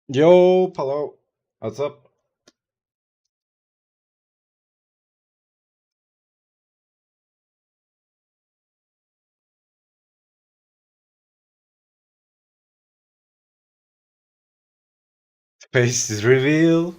Yo, Palo, what's up? Face is reveal.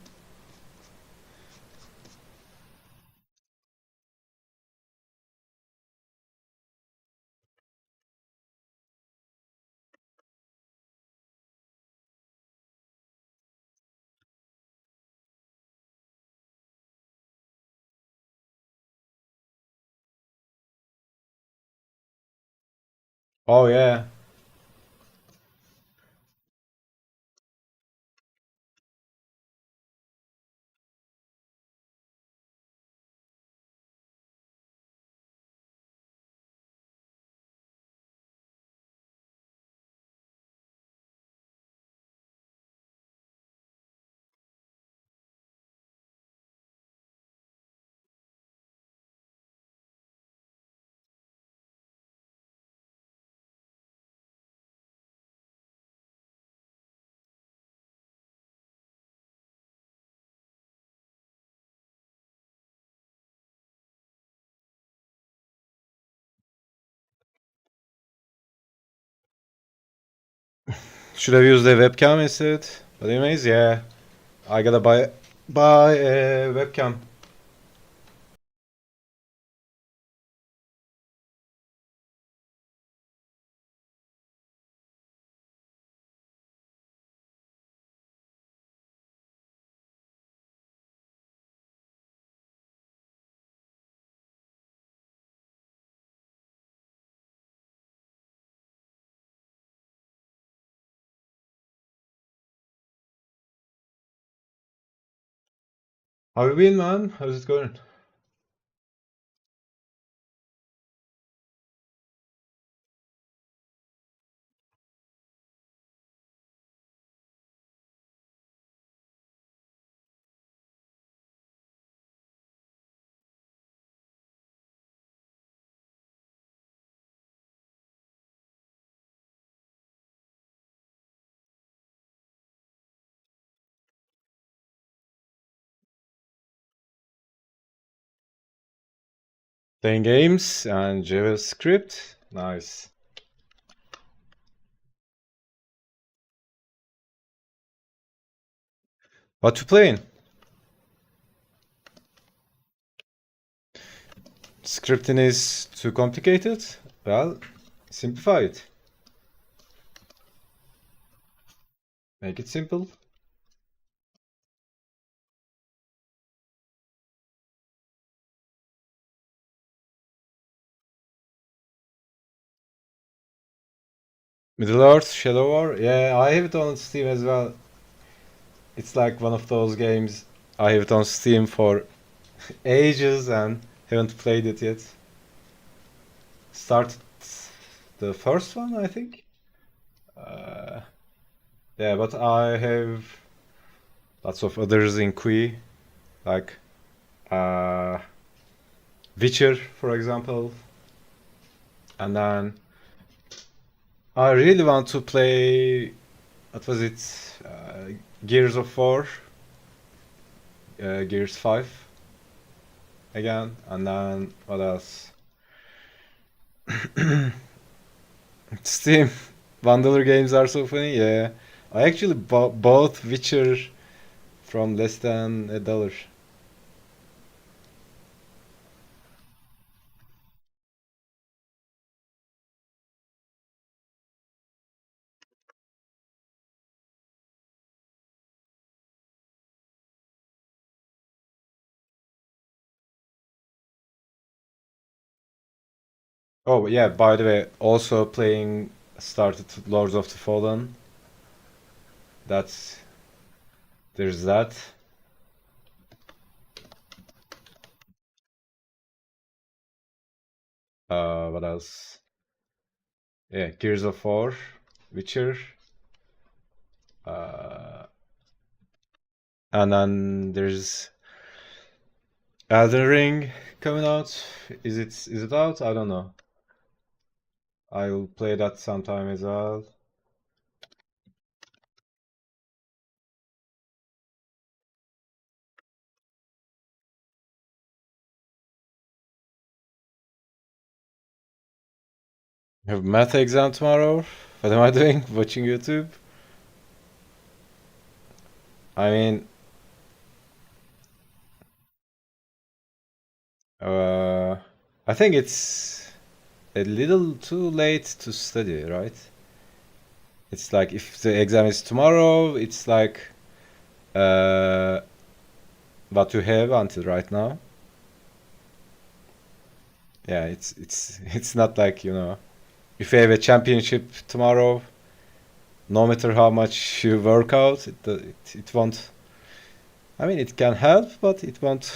Oh yeah. Should I use the webcam instead? But anyways, yeah, I gotta buy a webcam. How you been, man? How's it going? Playing games and JavaScript. Nice. What you playing? Scripting is too complicated? Well, simplify it. Make it simple. Middle Earth, Shadow War. Yeah, I have it on Steam as well. It's like one of those games. I have it on Steam for ages and haven't played it yet. Started the first one, I think. Uh, yeah, but I have lots of others in queue, like uh, Witcher, for example. And then I really want to play. What was it? Gears of War, Gears 5 again. And then what else? Steam. Bundler games are so funny. Yeah, I actually bought Witcher from less than $1. Oh yeah, by the way, also playing started Lords of the Fallen. That's there's that. What else? Yeah, Gears of War, Witcher, uh, and then there's Elden Ring coming out. Is it out? I don't know. I'll play that sometime as well. I have math exam tomorrow. What am I doing? Watching YouTube? I mean, uh, I think it's a little too late to study, right? It's like if the exam is tomorrow, it's like uh, what you have until right now. Yeah, it's it's not like, if you have a championship tomorrow, no matter how much you work out, it won't. I mean, it can help, but it won't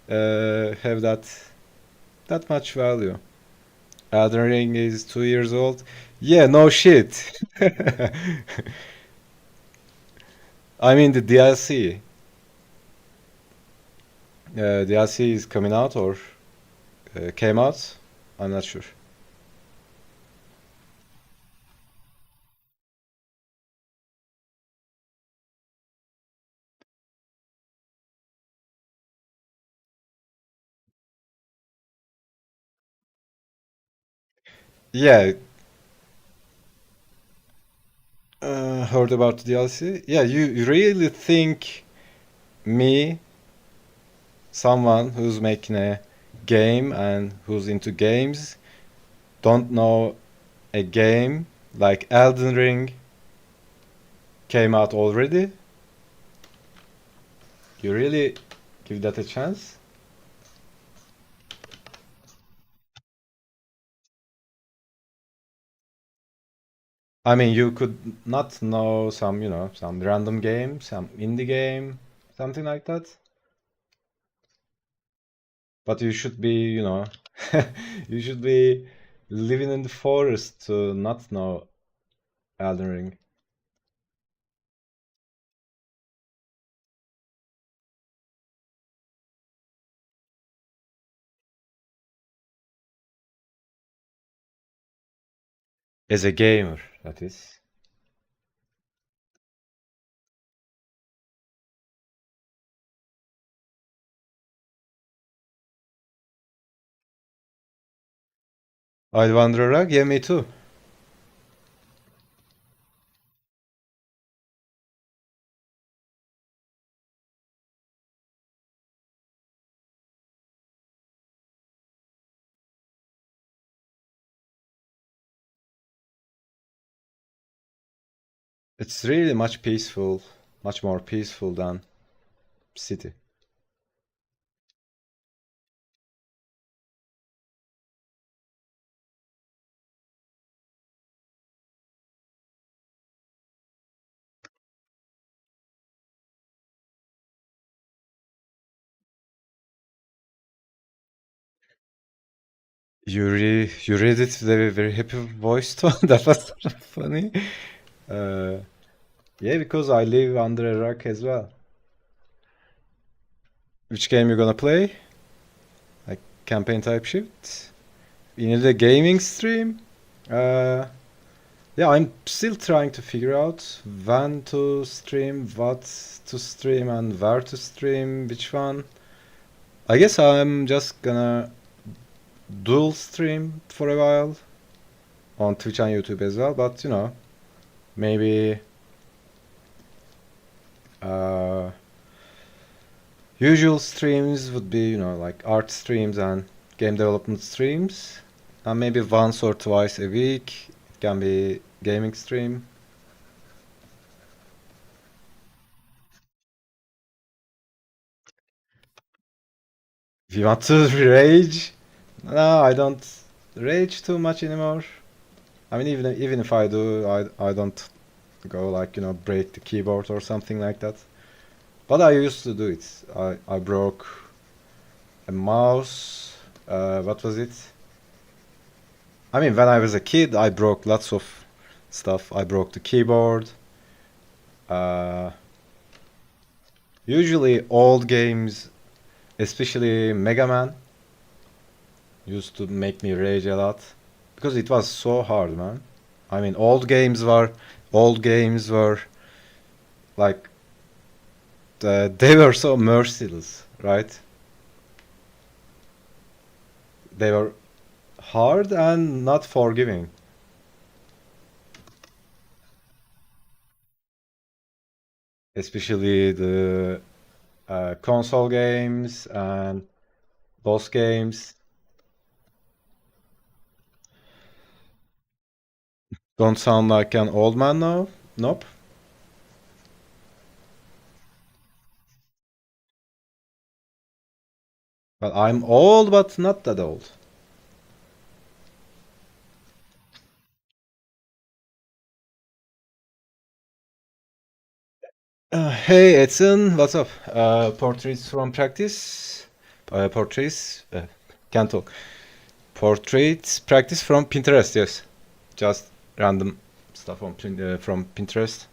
have that much value. Elden Ring is 2 years old. Yeah, no shit. I mean, the DLC is coming out or came out. I'm not sure. Yeah, heard about the DLC. Yeah, you really think me, someone who's making a game and who's into games, don't know a game like Elden Ring came out already? You really give that a chance? I mean, you could not know some, some random game, some indie game, something like that. But you should be, you should be living in the forest to not know Elden Ring. As a gamer, that is. I'd Wanderer, yeah, me too. It's really much more peaceful than city. You read it with a very happy voice tone. That was sort of funny. Uh, yeah, because I live under a rock as well. Which game you gonna play? Like campaign type shit? In the gaming stream? Uh, yeah, I'm still trying to figure out when to stream, what to stream, and where to stream, which one. I guess I'm just gonna dual stream for a while on Twitch and YouTube as well, but maybe uh, usual streams would be, like art streams and game development streams, and maybe once or twice a week it can be gaming stream. If you want to rage, no, I don't rage too much anymore. I mean, even if I do, I don't go like break the keyboard or something like that. But I used to do it. I broke a mouse. What was it? I mean, when I was a kid, I broke lots of stuff. I broke the keyboard. Uh, Usually, old games, especially Mega Man, used to make me rage a lot because it was so hard, man. I mean, old games were like they were so merciless, right? They were hard and not forgiving. Especially the console games and boss games. Don't sound like an old man now? Nope. Well, I'm old, but not that old. Hey, Edson, what's up? Portraits from practice? Portraits? Can't talk. Portraits practice from Pinterest, yes. Just random stuff on from Pinterest.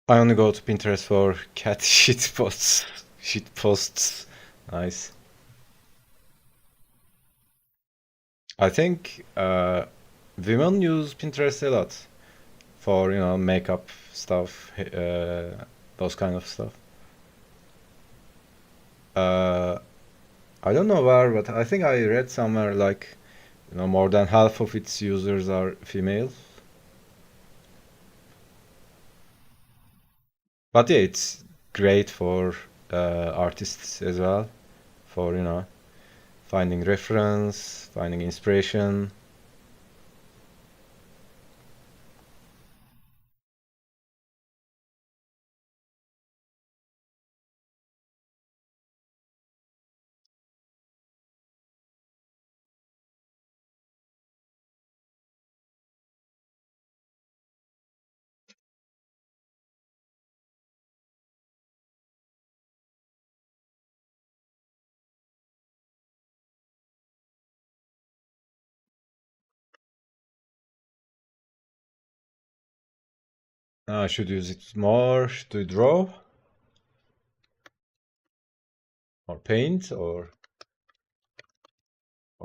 I only go to Pinterest for cat shit posts. Shit posts. Nice. I think women use Pinterest a lot for, makeup stuff, those kind of stuff. Uh, I don't know where, but I think I read somewhere like, more than half of its users are female. But yeah, it's great for artists as well, for, finding reference, finding inspiration. I should use it more to draw or paint or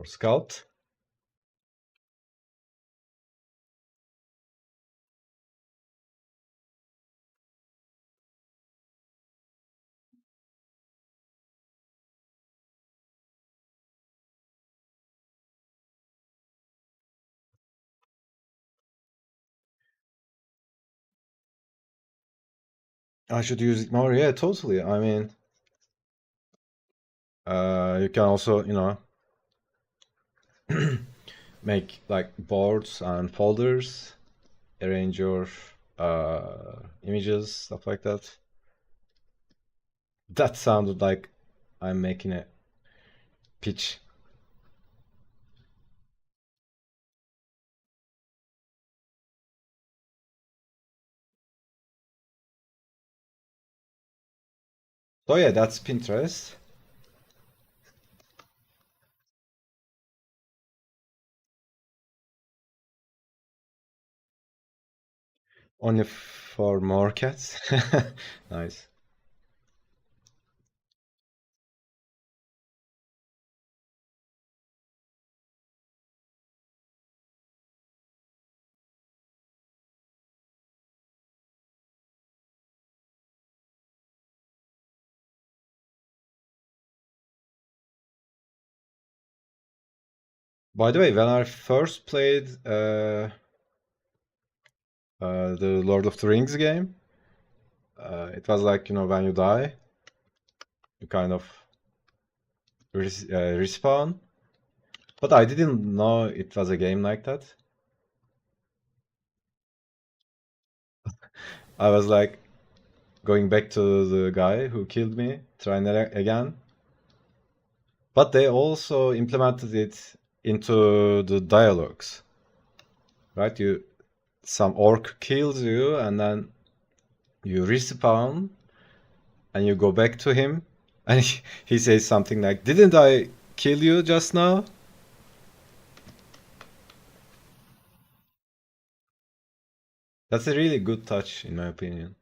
sculpt. I should use it more. Yeah, totally. I mean, you can also, make like boards and folders, arrange your images, stuff like that. That sounded like I'm making a pitch. So yeah, that's Pinterest. Only for more cats. Nice. By the way, when I first played the Lord of the Rings game, it was like, when you die, you kind of respawn. But I didn't know it was a game like that. I was like going back to the guy who killed me, trying it again. But they also implemented it into the dialogues, right? Some orc kills you, and then you respawn, and you go back to him, and he says something like, "Didn't I kill you just now?" That's a really good touch, in my opinion.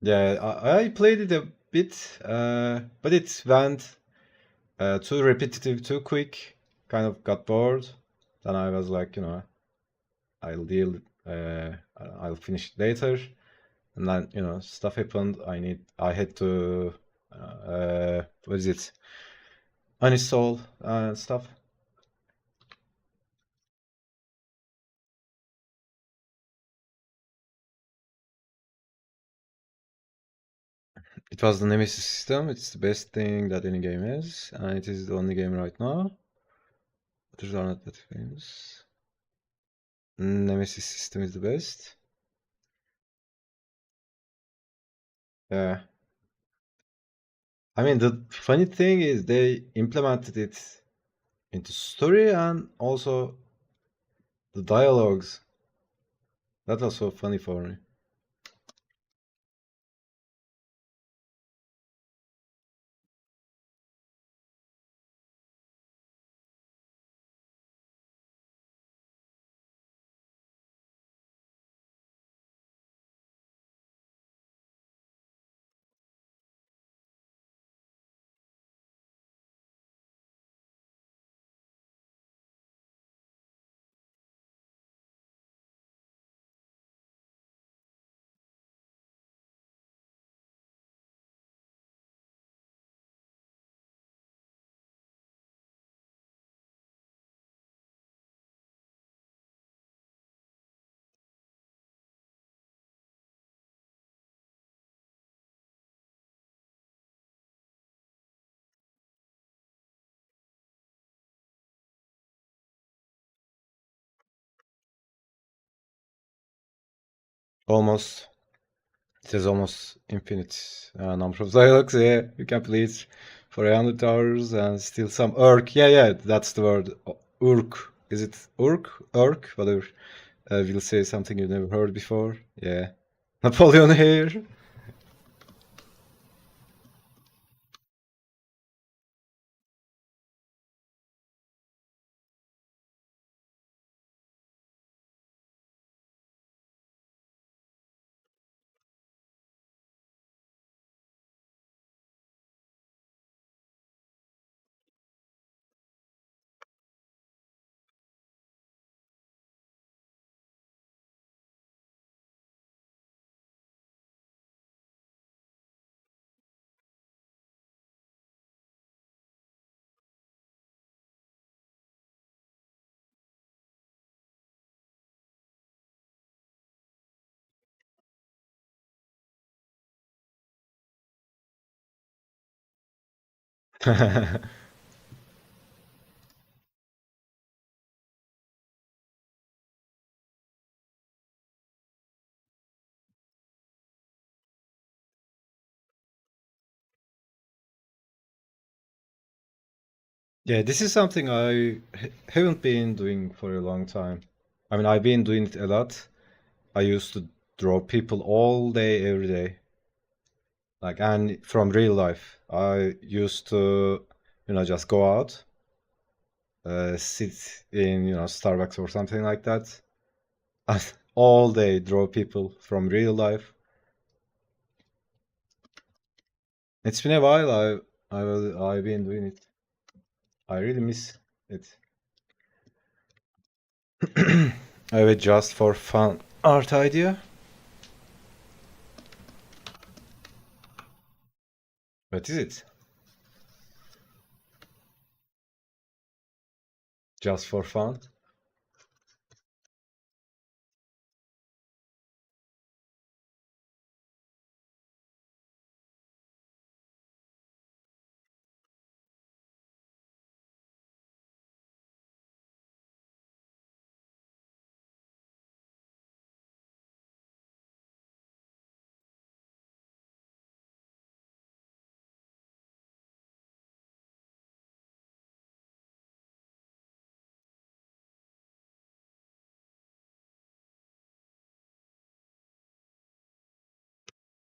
Yeah, I played it a bit, but it went too repetitive, too quick. Kind of got bored. Then I was like, I'll deal, I'll finish it later. And then, stuff happened. I had to, what is it? Uninstall stuff. It was the Nemesis system. It's the best thing that any game has, and it is the only game right now. Others are not that famous. Nemesis system is the best. Yeah. I mean, the funny thing is they implemented it into story and also the dialogues. That was so funny for me. Almost. It has almost infinite number of dialogues. Yeah, you can play it for 100 hours and still some urk. Yeah, that's the word. Urk. Is it urk? Urk? Whatever. We'll say something you've never heard before. Yeah. Napoleon here. Yeah, this is something I haven't been doing for a long time. I mean, I've been doing it a lot. I used to draw people all day, every day. Like, and from real life, I used to, just go out, sit in, Starbucks or something like that, and all day draw people from real life. It's been a while. I've been doing it. I really miss it. I have a just for fun art idea. What is it? Just for fun?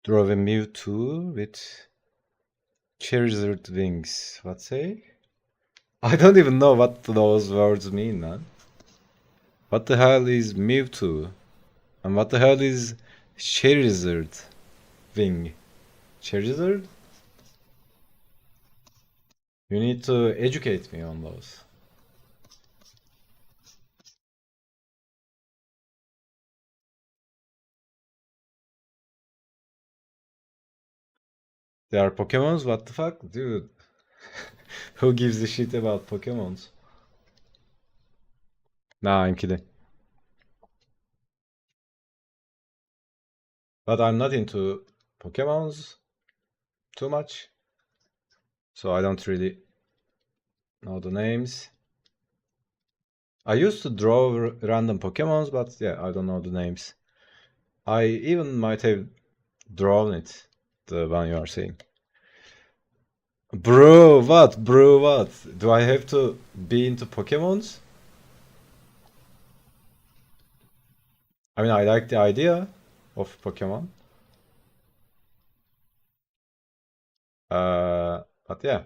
Draw a Mewtwo with Charizard wings. What say? I don't even know what those words mean, man. What the hell is Mewtwo? And what the hell is Charizard? wing. Charizard? You need to educate me on those. They are Pokemons? What the fuck? Dude. Who gives a shit about Pokemons? Nah, I'm kidding. But I'm not into Pokemons too much. So I don't really know the names. I used to draw random Pokemons, but yeah, I don't know the names. I even might have drawn it, the one you are saying. Bro, what? Bro, what? Do I have to be into Pokemons? I mean, I like the idea of Pokemon. But yeah.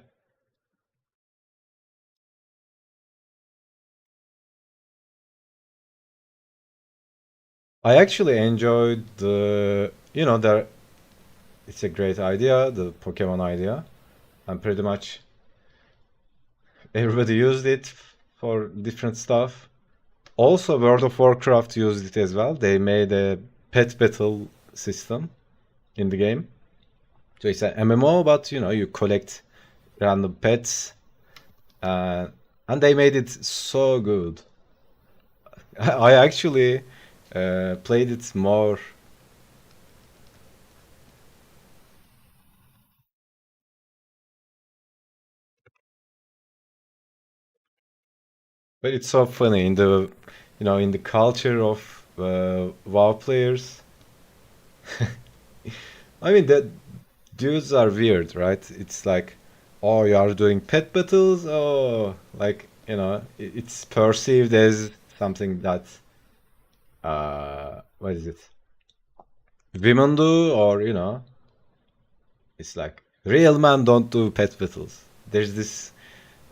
I actually enjoyed there it's a great idea, the Pokemon idea. And pretty much everybody used it for different stuff. Also, World of Warcraft used it as well. They made a pet battle system in the game. So it's an MMO, but you collect random pets, uh, and they made it so good. I actually played it more. But it's so funny in the culture of WoW players. I mean, that dudes are weird, right? It's like, oh, you are doing pet battles. Oh, like it's perceived as something that what is it? Women do, or it's like real men don't do pet battles. There's this,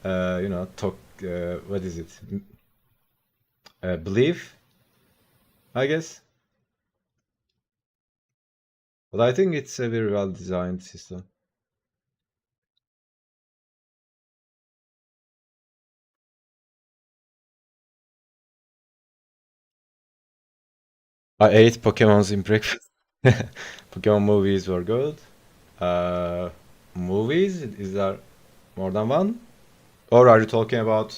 talk. What is it? Belief, I guess. But I think it's a very well designed system. I ate Pokemons in breakfast. Pokemon movies were good. Uh, Movies? Is there more than one? Or are you talking about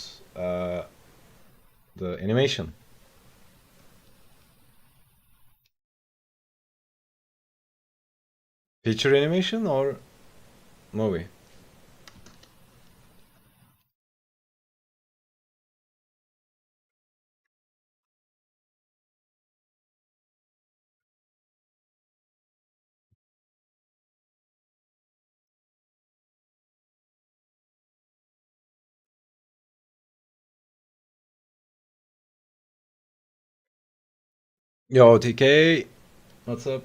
the animation? Feature animation or movie? Yo, TK, what's up?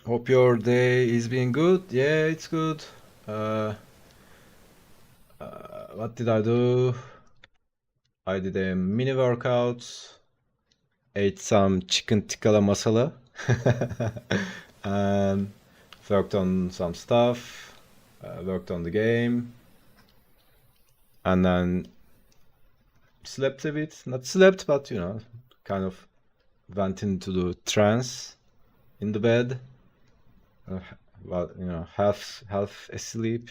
Hope your day is being good. Yeah, it's good. Uh, what did I do? I did a mini workout, ate some chicken tikka masala, and worked on some stuff, worked on the game, and then slept a bit. Not slept, but kind of went into the trance in the bed. Uh, well, half asleep,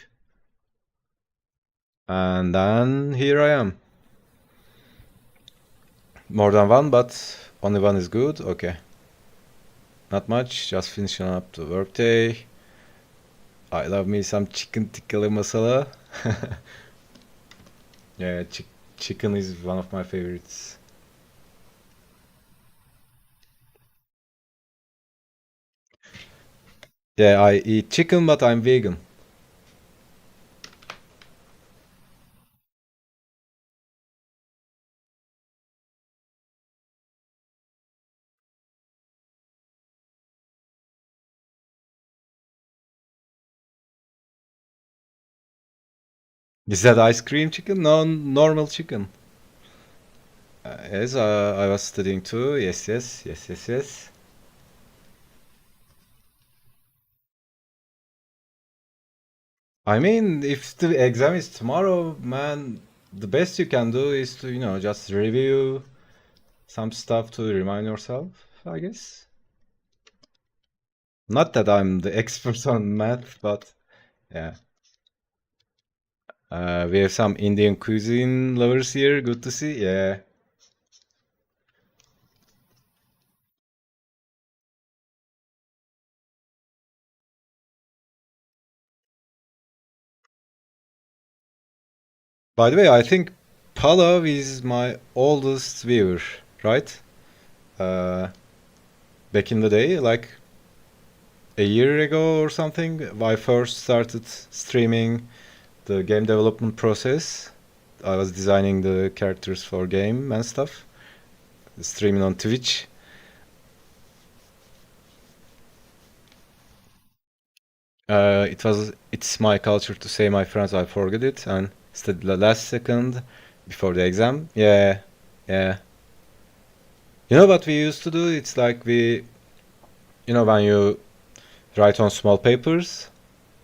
and then here I am. More than one, but only one is good. Okay, not much. Just finishing up the workday. I love me some chicken tikka masala. Yeah, chicken is one of my favorites. Yeah, I eat chicken, but I'm vegan. Is that ice cream chicken? No, normal chicken. Yes, I was studying too. Yes, yes, yes, yes, yes. I mean, if the exam is tomorrow, man, the best you can do is to, just review some stuff to remind yourself, I guess. Not that I'm the expert on math, but yeah. We have some Indian cuisine lovers here. Good to see. Yeah. By the way, I think Palav is my oldest viewer, right? Uh, Back in the day, like a year ago or something, I first started streaming the game development process. I was designing the characters for game and stuff, streaming on Twitch. It's my culture to say my friends I forget it and it's the last second before the exam. Yeah, yeah. You know what we used to do? It's like when you write on small papers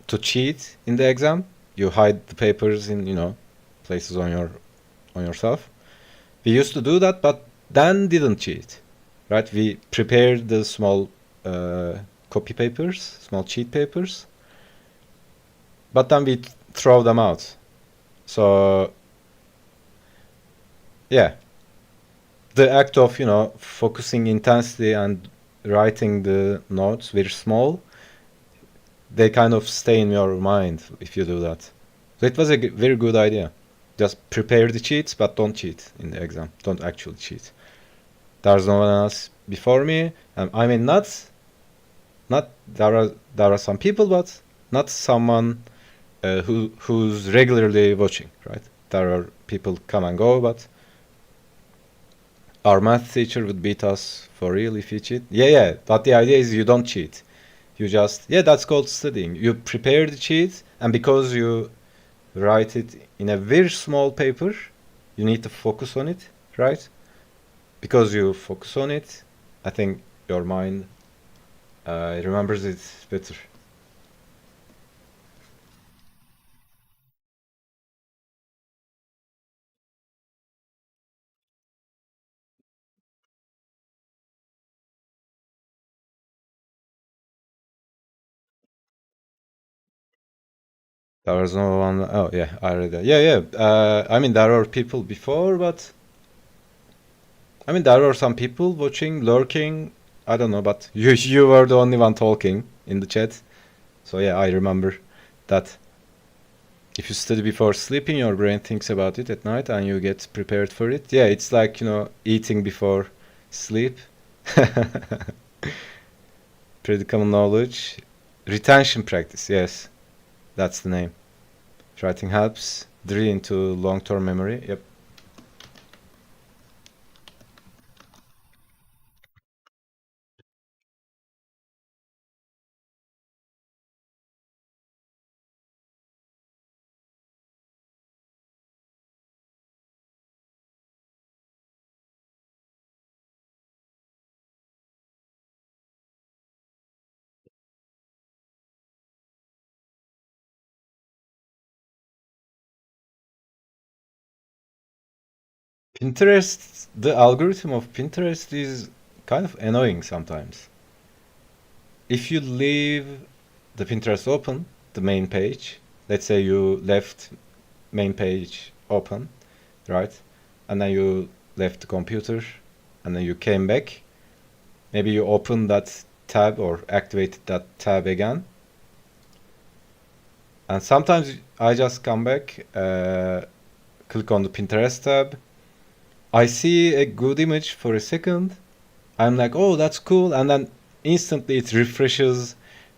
to cheat in the exam, you hide the papers in, places on yourself. We used to do that, but then didn't cheat, right? We prepared the small uh, copy papers, small cheat papers, but then we throw them out. So yeah, the act of focusing intensely and writing the notes very small, they kind of stay in your mind if you do that. So it was a very good idea. Just prepare the cheats, but don't cheat in the exam. Don't actually cheat. There's no one else before me. I mean, not there are some people, but not someone who's regularly watching, right? There are people come and go, but our math teacher would beat us for real if you cheat. Yeah, yeah. But the idea is you don't cheat. You just that's called studying. You prepare the cheat, and because you write it in a very small paper, you need to focus on it, right? Because you focus on it, I think your mind remembers it better. There was no one. Oh yeah, I read that. Yeah, yeah. I mean, there are people before, but I mean, there are some people watching, lurking. I don't know, but you were the only one talking in the chat. So yeah, I remember that. If you study before sleeping, your brain thinks about it at night, and you get prepared for it. Yeah, it's like eating before sleep. Pretty common knowledge. Retention practice. Yes, that's the name. Writing helps drill into long-term memory. Yep. Pinterest, the algorithm of Pinterest is kind of annoying sometimes. If you leave the Pinterest open, the main page, let's say you left main page open, right? And then you left the computer and then you came back. Maybe you open that tab or activated that tab again. And sometimes I just come back, click on the Pinterest tab. I see a good image for a second. I'm like, oh, that's cool. And then instantly it refreshes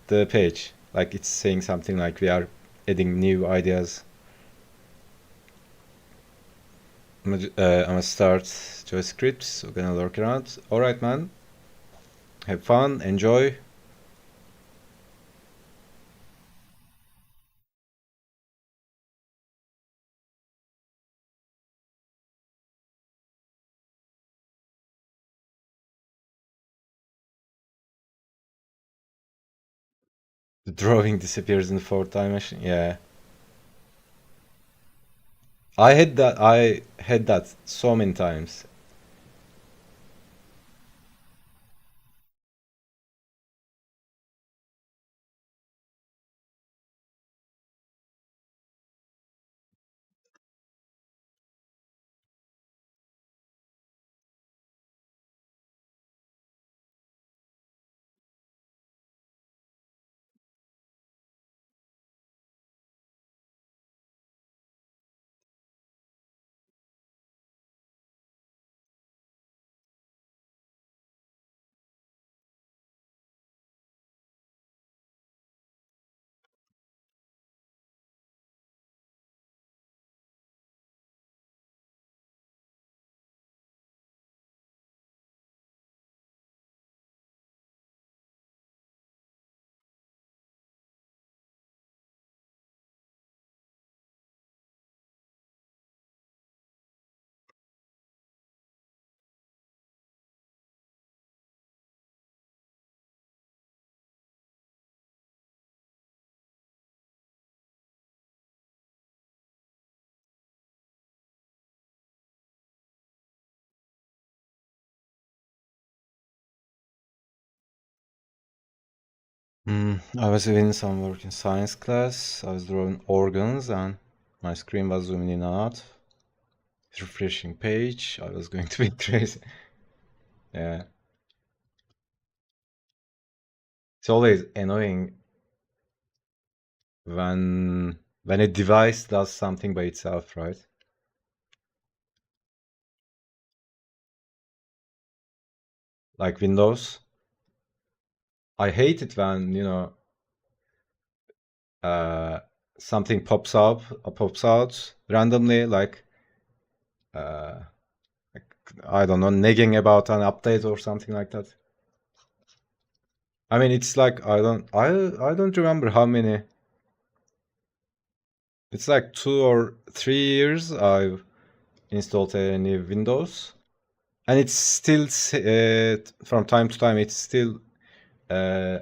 the page. Like it's saying something like we are adding new ideas. I'm gonna start JavaScript. So gonna lurk around. All right, man. Have fun. Enjoy. The drawing disappears in the fourth dimension. Yeah. I had that so many times. I was doing some work in science class. I was drawing organs and my screen was zooming in and out. Refreshing page. I was going to be crazy. Yeah. It's always annoying when a device does something by itself, right? Like Windows. I hate it when, uh, something pops out randomly, uh, like I don't know, nagging about an update or something like that. I mean, it's like I don't remember how many. It's like 2 or 3 years I've installed a new Windows, and it's still from time to time it's still uh,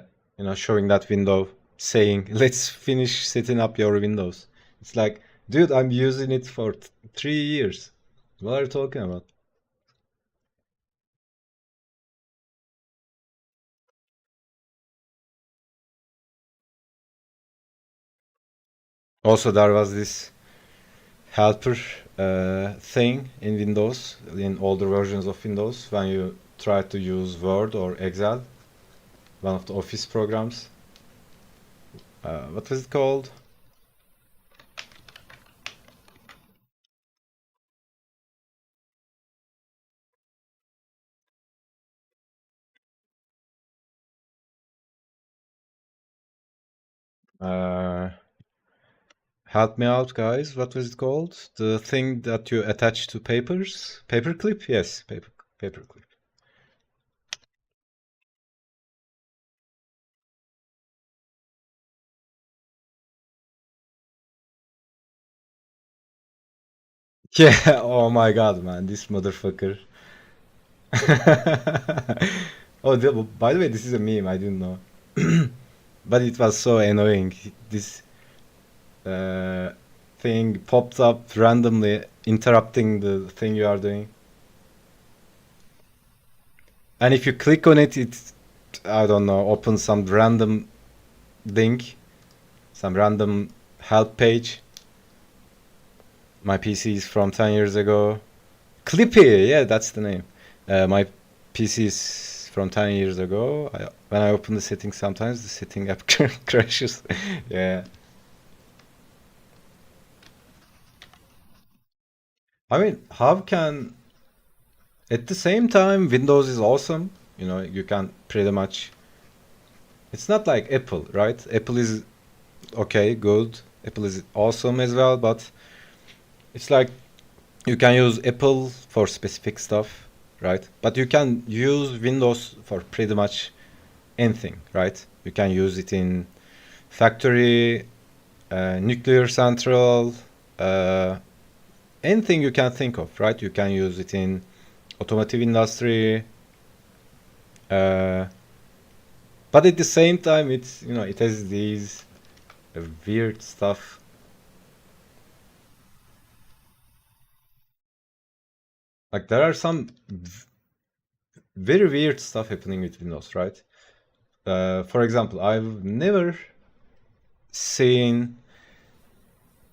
showing that window saying, "Let's finish setting up your Windows." It's like, dude, I'm using it for 3 years. What are you talking about? Also, there was this helper thing in Windows, in older versions of Windows, when you try to use Word or Excel, one of the Office programs. What was it called? Uh, Help me out, guys. What was it called? The thing that you attach to papers? Paperclip? Yes, paperclip. Yeah. Oh my God, man, this motherfucker. Oh, by the way, this is a meme. I didn't know, but it was so annoying. This uh, thing popped up randomly, interrupting the thing you are doing. And if you click on it, it, I don't know, opens some random link, some random help page. My PC is from 10 years ago. Clippy, yeah, that's the name. My PC is from 10 years ago. When I open the settings, sometimes the setting app crashes. Yeah. I mean, how can, at the same time, Windows is awesome. You can pretty much, it's not like Apple, right? Apple is okay, good. Apple is awesome as well, but it's like you can use Apple for specific stuff, right? But you can use Windows for pretty much anything, right? You can use it in factory, nuclear central, uh, anything you can think of, right? You can use it in automotive industry, uh, but at the same time, it has these weird stuff. Like there are some very weird stuff happening with Windows, right? For example, I've never seen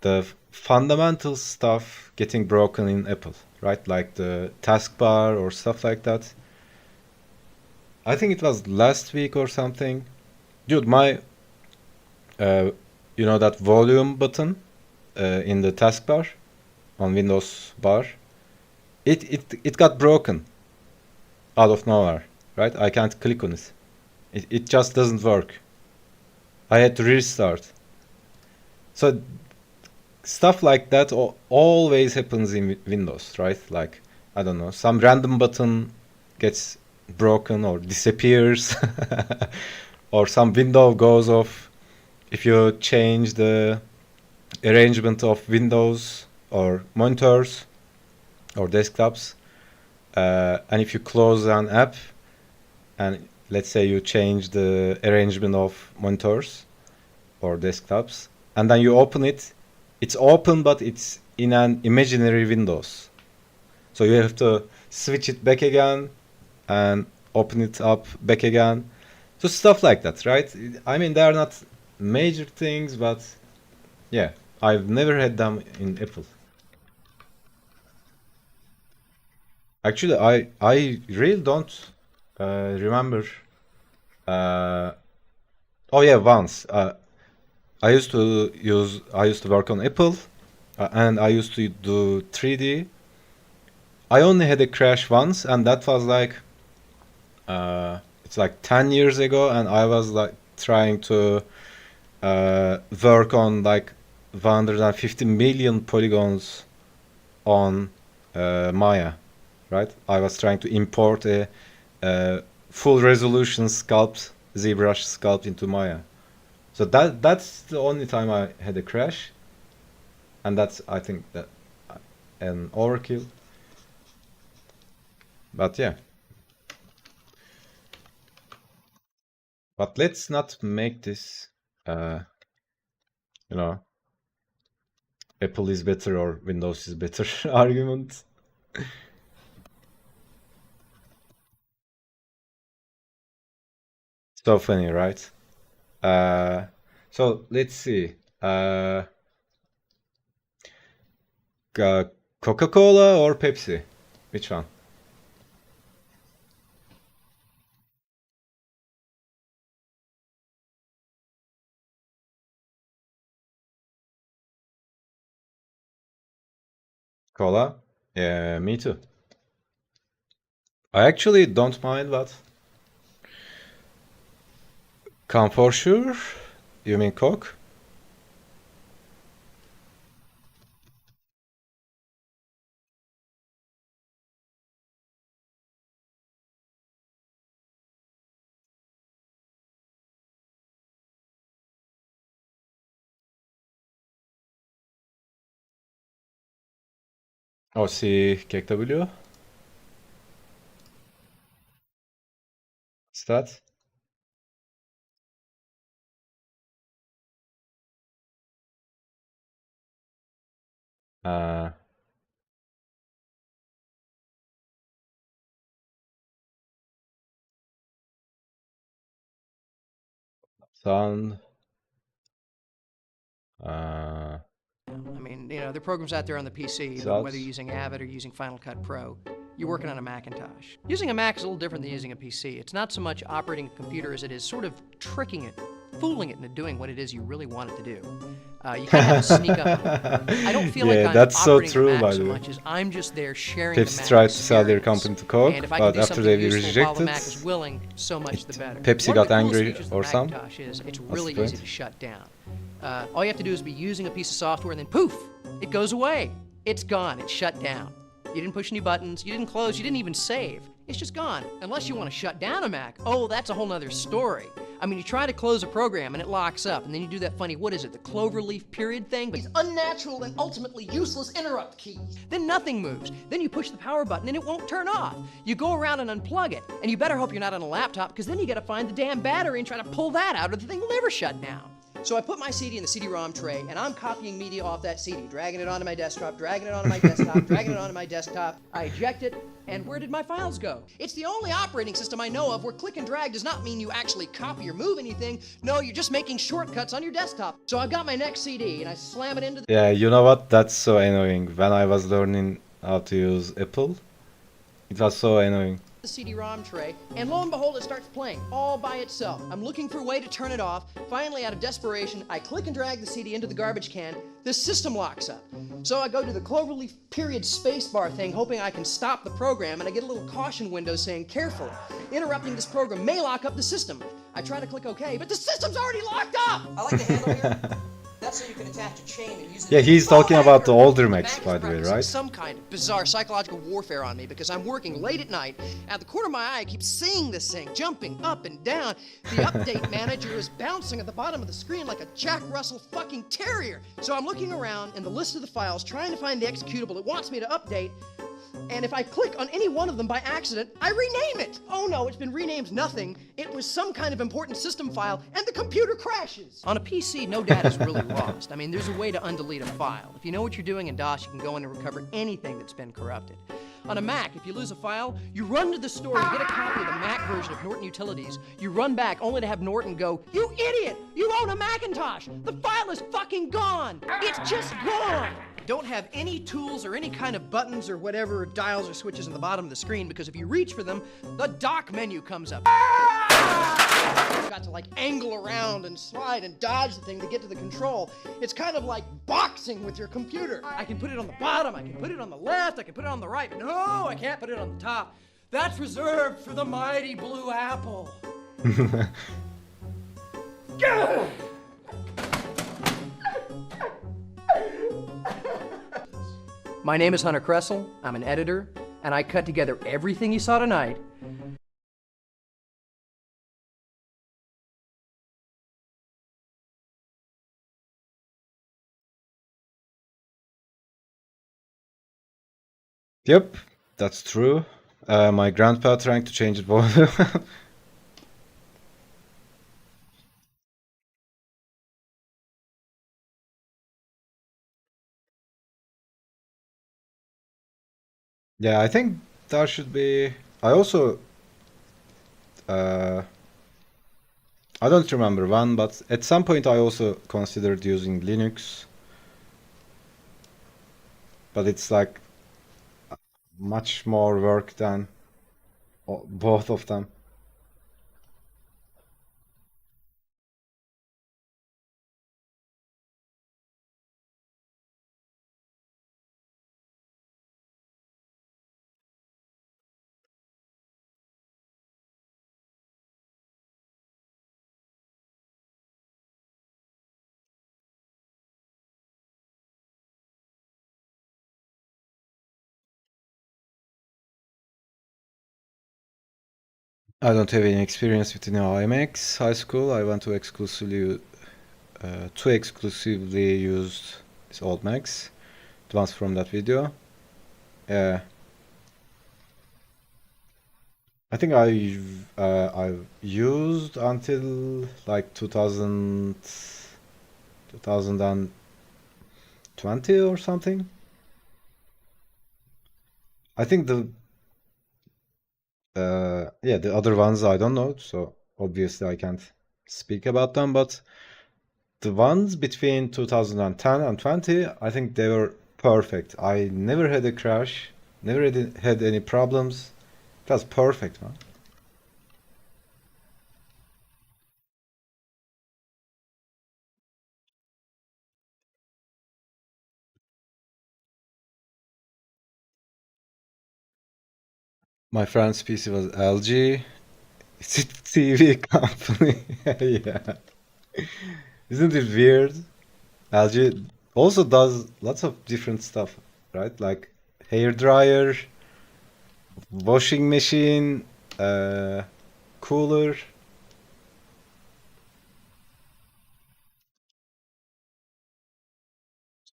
the fundamental stuff getting broken in Apple, right? Like the taskbar or stuff like that. I think it was last week or something. Dude, my, you know that volume button in the taskbar on Windows bar, it got broken out of nowhere, right? I can't click on it. It just doesn't work. I had to restart. So stuff like that always happens in Windows, right? Like, I don't know, some random button gets broken or disappears, or some window goes off if you change the arrangement of windows or monitors or desktops. And if you close an app and let's say you change the arrangement of monitors or desktops, and then you open it, it's open, but it's in an imaginary Windows. So you have to switch it back again and open it up back again. So stuff like that, right? I mean, they are not major things, but yeah, I've never had them in Apple. Actually, I really don't remember. Oh yeah, once. I used to work on Apple, and I used to do 3D. I only had a crash once, and that was like it's like 10 years ago, and I was like trying to work on like 150 million polygons on Maya, right? I was trying to import a full resolution sculpt, ZBrush sculpt into Maya. So that's the only time I had a crash, and that's, I think, that an overkill. But yeah. But let's not make this, you know, Apple is better or Windows is better argument. So funny, right? So let's see. Coca-Cola or Pepsi? Which one? Cola? Yeah, me too. I actually don't mind, but come for sure. You mean Coke? Oh, si KW? What's that? Uh, sound. I mean, you know, there are programs out there on the PC, but whether you're using Avid or using Final Cut Pro, you're working on a Macintosh. Using a Mac is a little different than using a PC. It's not so much operating a computer as it is sort of tricking it, fooling it into doing what it is you really want it to do. You kind of have to sneak up. I don't feel Yeah, like I'm that's so operating true, the Mac by so the way. much as I'm just there sharing the Pepsi Mac tried to sell their experience. company to Coke, And if I can but do after something they were useful while the rejected, Mac is willing, so much the better. Pepsi One got of the coolest angry features of or the some? Macintosh is it's the really point? easy to shut down. All you have to do is be using a piece of software and then poof, it goes away. It's gone, it's shut down. You didn't push any buttons, you didn't close, you didn't even save. It's just gone. Unless you want to shut down a Mac. Oh, that's a whole nother story. I mean, you try to close a program and it locks up, and then you do that funny, what is it, the cloverleaf period thing? These unnatural and ultimately useless interrupt keys. Then nothing moves. Then you push the power button and it won't turn off. You go around and unplug it, and you better hope you're not on a laptop, because then you gotta find the damn battery and try to pull that out, or the thing will never shut down. So I put my CD in the CD-ROM tray, and I'm copying media off that CD, dragging it onto my desktop, dragging it onto my desktop, dragging it onto my desktop. I eject it, and where did my files go? It's the only operating system I know of where click and drag does not mean you actually copy or move anything. No, you're just making shortcuts on your desktop. So I've got my next CD, and I slam it into the Yeah, you know what? That's so annoying. When I was learning how to use Apple, it was so annoying. CD-ROM tray, and lo and behold, it starts playing all by itself. I'm looking for a way to turn it off. Finally, out of desperation, I click and drag the CD into the garbage can. The system locks up. So I go to the cloverleaf period spacebar thing, hoping I can stop the program, and I get a little caution window saying, careful, interrupting this program may lock up the system. I try to click OK, but the system's already locked up! I like the handle here. That's so you can attach a chain and use it. Yeah, he's talking about the older Macs, by the way, right? Some kind of bizarre psychological warfare on me because I'm working late at night. Out of the corner of my eye, I keep seeing this thing jumping up and down. The update manager is bouncing at the bottom of the screen like a Jack Russell fucking terrier. So I'm looking around in the list of the files, trying to find the executable it wants me to update. And if I click on any one of them by accident, I rename it. Oh no, it's been renamed nothing. It was some kind of important system file, and the computer crashes. On a PC, no data is really lost. I mean, there's a way to undelete a file. If you know what you're doing in DOS, you can go in and recover anything that's been corrupted. On a Mac, if you lose a file, you run to the store and get a copy of the Mac version of Norton Utilities. You run back only to have Norton go, "You idiot! You own a Macintosh! The file is fucking gone! It's just gone!" Don't have any tools or any kind of buttons or whatever dials or switches on the bottom of the screen because if you reach for them, the dock menu comes up. You've got to like angle around and slide and dodge the thing to get to the control. It's kind of like boxing with your computer. I can put it on the bottom, I can put it on the left, I can put it on the right. No, I can't put it on the top. That's reserved for the mighty Blue Apple. My name is Hunter Kressel, I'm an editor, and I cut together everything you saw tonight. Yep, that's true. My grandpa trying to change it both. Yeah, I think there should be. I also. I don't remember when, but at some point I also considered using Linux. But it's like much more work than both of them. I don't have any experience with IMAX high school. I went to exclusively used this old Macs, the ones from that video. Yeah, I think I've used until like 2020 or something. I think the other ones I don't know, so obviously I can't speak about them, but the ones between 2010 and 20, I think they were perfect. I never had a crash, never had any problems. It was perfect, man. My friend's PC was LG. It's a TV company. Yeah. Isn't it weird? LG also does lots of different stuff, right? Like hair dryer, washing machine, cooler.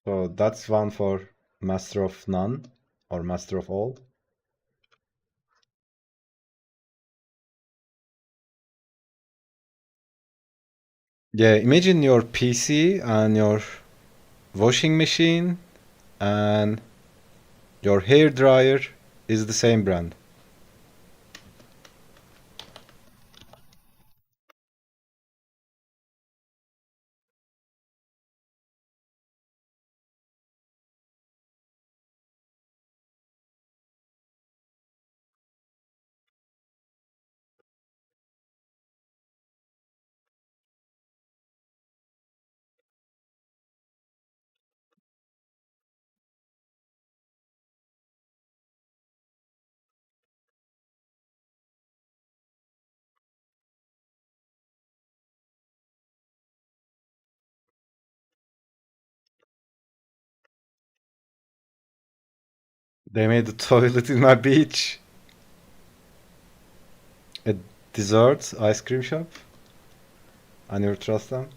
So that's one for master of none or master of all. Yeah, imagine your PC and your washing machine and your hair dryer is the same brand. They made a toilet in my beach. A dessert ice cream shop. I never trust them.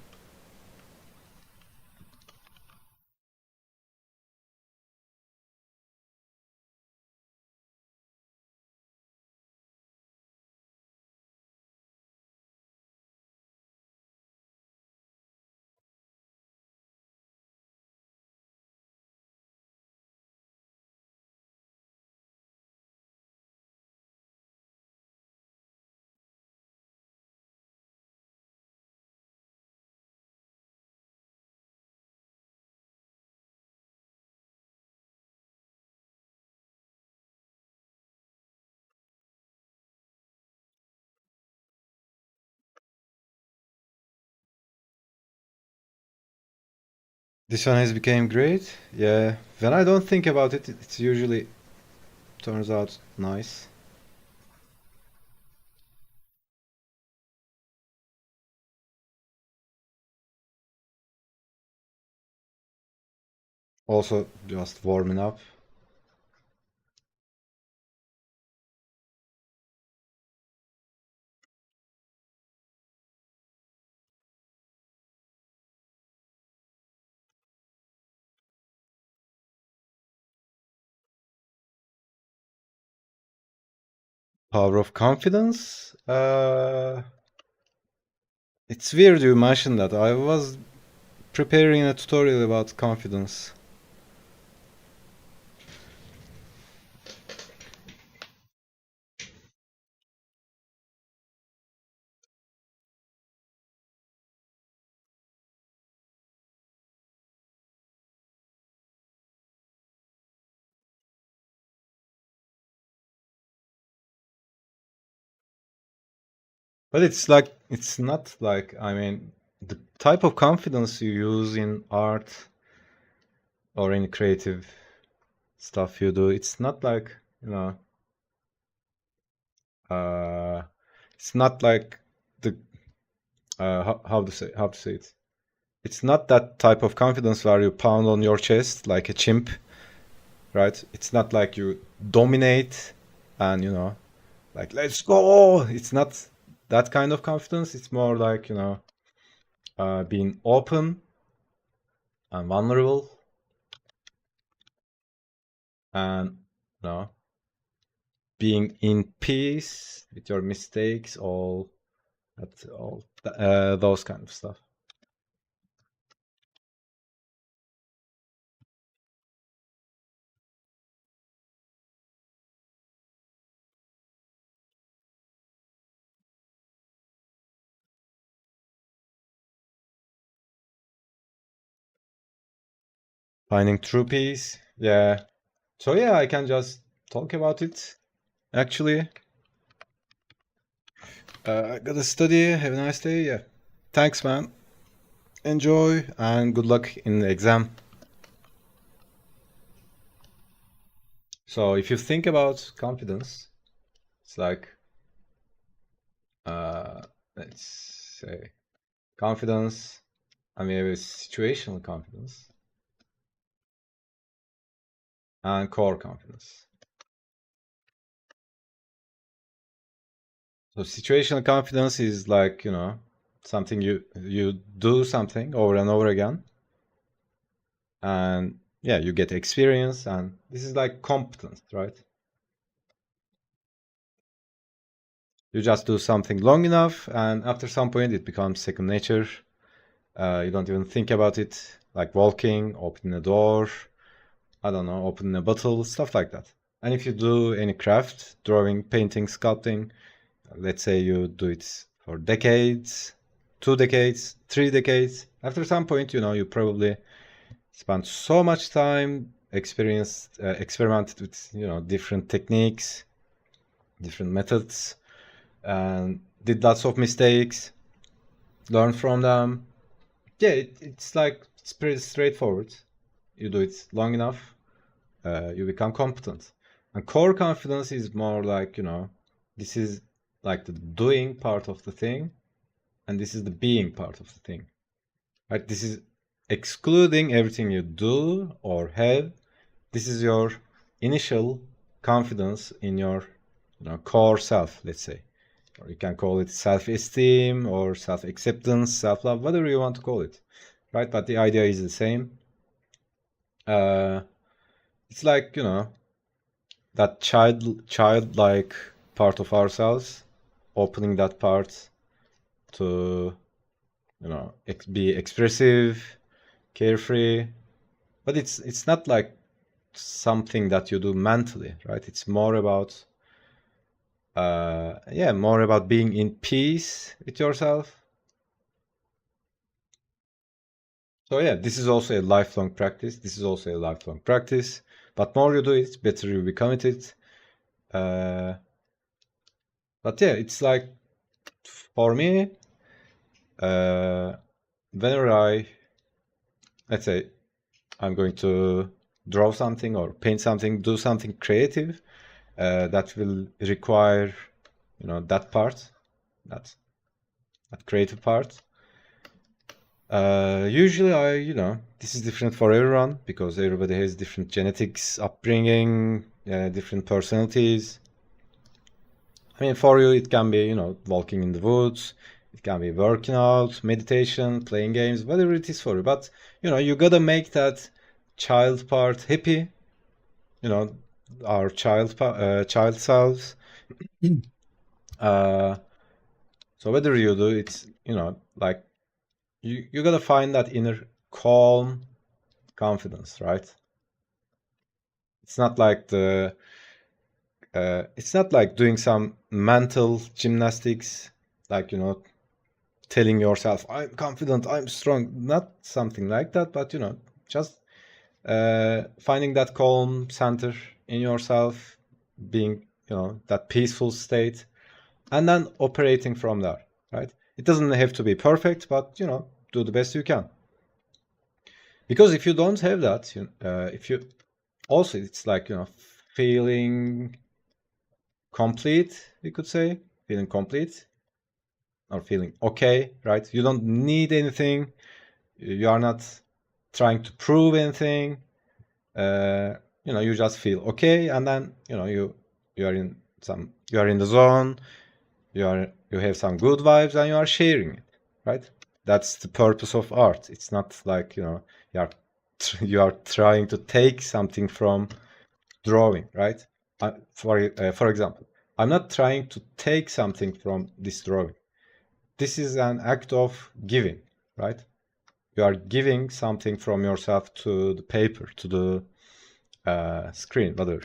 This one has become great. Yeah, when I don't think about it, it usually turns out nice. Also, just warming up. Power of confidence. It's weird you mentioned that. I was preparing a tutorial about confidence. But it's not like, I mean, the type of confidence you use in art or in creative stuff you do, it's not like, you know, uh, it's not like the how to say it. It's not that type of confidence where you pound on your chest like a chimp, right? It's not like you dominate and like let's go. It's not that kind of confidence. It's more like being open and vulnerable and being in peace with your mistakes, all those kind of stuff. Finding true peace, yeah. So yeah, I can just talk about it. Actually, I gotta study. Have a nice day. Yeah, thanks, man. Enjoy and good luck in the exam. So if you think about confidence, it's like uh, let's say confidence. I mean, it's situational confidence and core confidence. So situational confidence is like, something you do something over and over again. And yeah, you get experience and this is like competence, right? You just do something long enough and after some point it becomes second nature. You don't even think about it, like walking, opening a door, I don't know, opening a bottle, stuff like that. And if you do any craft, drawing, painting, sculpting, let's say you do it for decades, 2 decades, 3 decades, after some point, you probably spent so much time experimented with different techniques, different methods, and did lots of mistakes, learn from them. Yeah, it's pretty straightforward. You do it long enough, you become competent. And core confidence is more like, this is like the doing part of the thing, and this is the being part of the thing. Right? This is excluding everything you do or have. This is your initial confidence in your core self, let's say. Or you can call it self-esteem or self-acceptance, self-love, whatever you want to call it. Right? But the idea is the same. It's like, that childlike part of ourselves, opening that part to, be expressive, carefree. But it's not like something that you do mentally, right? It's more about, more about being in peace with yourself. So yeah, this is also a lifelong practice. But more you do it, better you become at it. But yeah, it's like, for me, whenever let's say, I'm going to draw something or paint something, do something creative, that will require, that part, that creative part. Usually this is different for everyone because everybody has different genetics, upbringing, different personalities. I mean, for you, it can be, walking in the woods, it can be working out, meditation, playing games, whatever it is for you. But, you gotta make that child part happy, our child selves. So whether you do, it's, like, you gotta find that inner calm confidence, right? It's not like doing some mental gymnastics, like, telling yourself, I'm confident, I'm strong, not something like that, but, just finding that calm center in yourself, being, that peaceful state, and then operating from there, right? It doesn't have to be perfect, but, do the best you can. Because if you don't have that, also, it's like, feeling complete, we could say, feeling complete or feeling okay, right? You don't need anything. You are not trying to prove anything. You just feel okay, and then, you are in the zone. You have some good vibes, and you are sharing it, right? That's the purpose of art. It's not like, you are trying to take something from drawing, right? For example, I'm not trying to take something from this drawing. This is an act of giving, right? You are giving something from yourself to the paper, to the screen, whatever.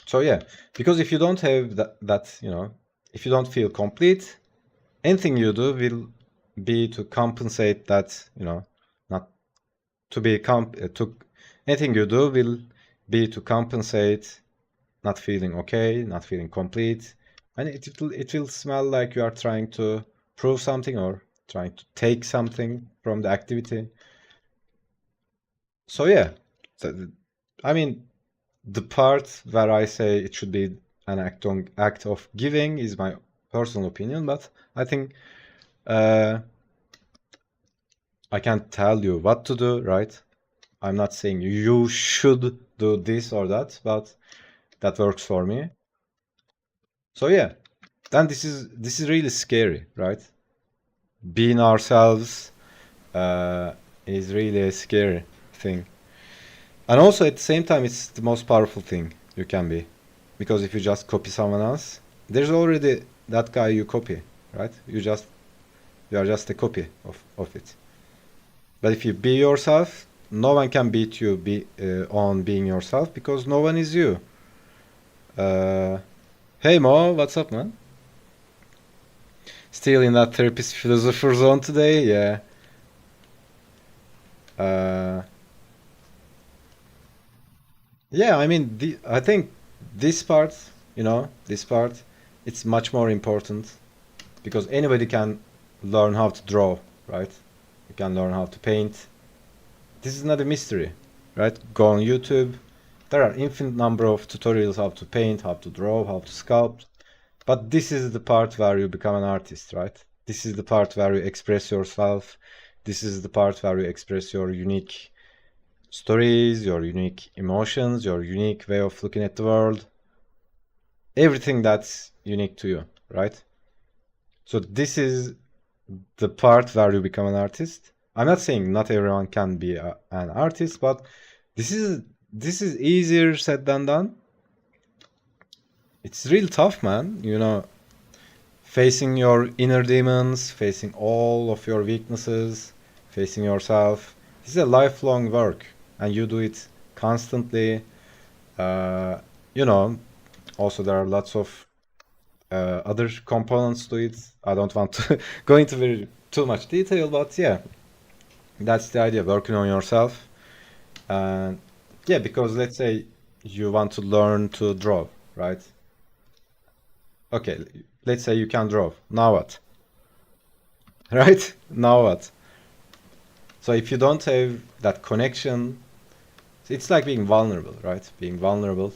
So yeah, because if you don't have that, if you don't feel complete, anything you do will be to compensate that, not to be anything you do will be to compensate not feeling okay, not feeling complete, and it will smell like you are trying to prove something or trying to take something from the activity. So yeah, I mean, the part where I say it should be an act of giving is my personal opinion, but I think I can't tell you what to do, right? I'm not saying you should do this or that, but that works for me. So yeah, then this is really scary, right? Being ourselves is really a scary thing. And also at the same time, it's the most powerful thing you can be. Because if you just copy someone else, there's already that guy you copy, right? You are just a copy of it. But if you be yourself, no one can beat you on being yourself because no one is you. Hey Mo, what's up, man? Still in that therapist philosopher zone today, yeah. Yeah, I mean, I think this part, this part, it's much more important because anybody can learn how to draw, right? You can learn how to paint. This is not a mystery, right? Go on YouTube. There are infinite number of tutorials how to paint, how to draw, how to sculpt. But this is the part where you become an artist, right? This is the part where you express yourself. This is the part where you express your unique stories, your unique emotions, your unique way of looking at the world. Everything that's unique to you, right? So this is the part where you become an artist. I'm not saying not everyone can be an artist, but this is easier said than done. It's real tough, man. Facing your inner demons, facing all of your weaknesses, facing yourself. This is a lifelong work, and you do it constantly. Also there are lots of other components to it. I don't want to go into too much detail, but yeah, that's the idea, working on yourself. And yeah, because let's say you want to learn to draw, right? Okay, let's say you can draw. Now what? Right? Now what? So if you don't have that connection, it's like being vulnerable, right? Being vulnerable,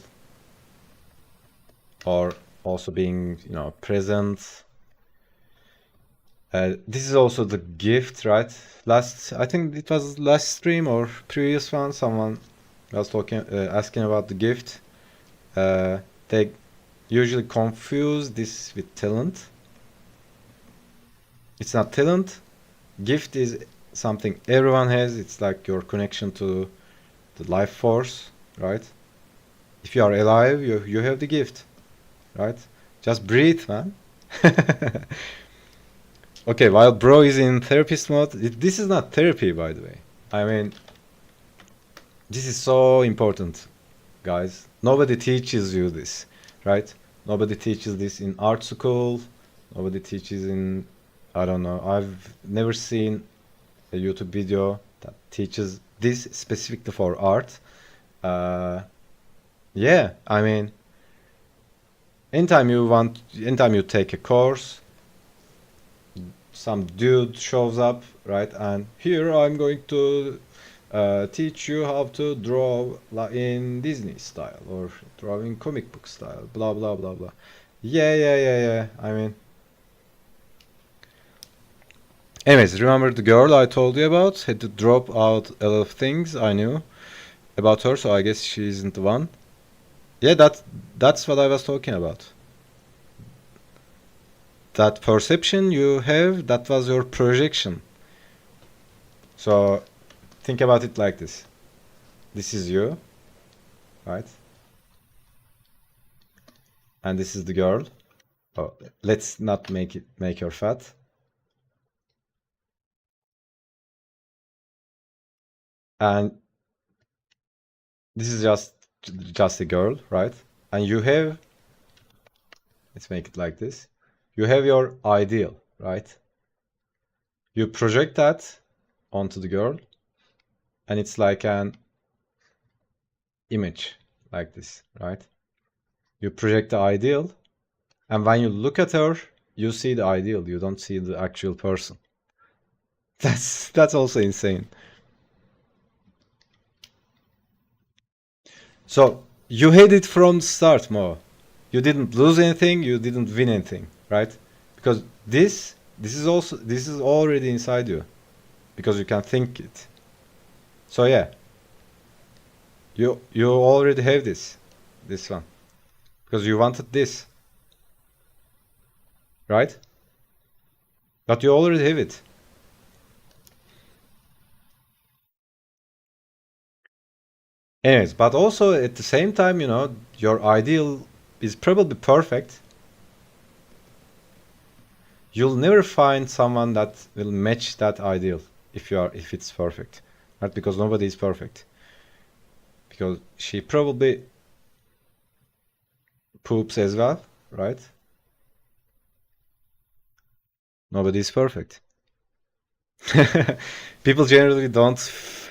or also being, present. This is also the gift, right? I think it was last stream or previous one, someone was asking about the gift. They usually confuse this with talent. It's not talent. Gift is something everyone has. It's like your connection to the life force, right? If you are alive, you have the gift, right? Just breathe, man. Okay, while bro is in therapist mode, this is not therapy, by the way. I mean, this is so important, guys. Nobody teaches you this, right? Nobody teaches this in art school. Nobody teaches in, I don't know. I've never seen a YouTube video that teaches this specifically for art. Yeah, I mean, anytime you take a course, some dude shows up, right? And here I'm going to teach you how to draw in Disney style or draw in comic book style, blah, blah, blah, blah. Yeah. I mean, anyways, remember the girl I told you about? Had to drop out a lot of things I knew about her, so I guess she isn't the one. Yeah, that's what I was talking about. That perception you have, that was your projection. So think about it like this. This is you, right? And this is the girl. Oh, let's not make her fat. And this is just a girl, right? And you have, let's make it like this. You have your ideal, right? You project that onto the girl, and it's like an image like this, right? You project the ideal, and when you look at her, you see the ideal. You don't see the actual person. That's also insane. So you had it from the start, Mo. You didn't lose anything. You didn't win anything, right? Because this is already inside you, because you can think it. So yeah, you already have this one, because you wanted this, right? But you already have it. Anyways, but also at the same time, your ideal is probably perfect. You'll never find someone that will match that ideal if it's perfect, right? Because nobody is perfect. Because she probably poops as well, right? Nobody is perfect. People generally don't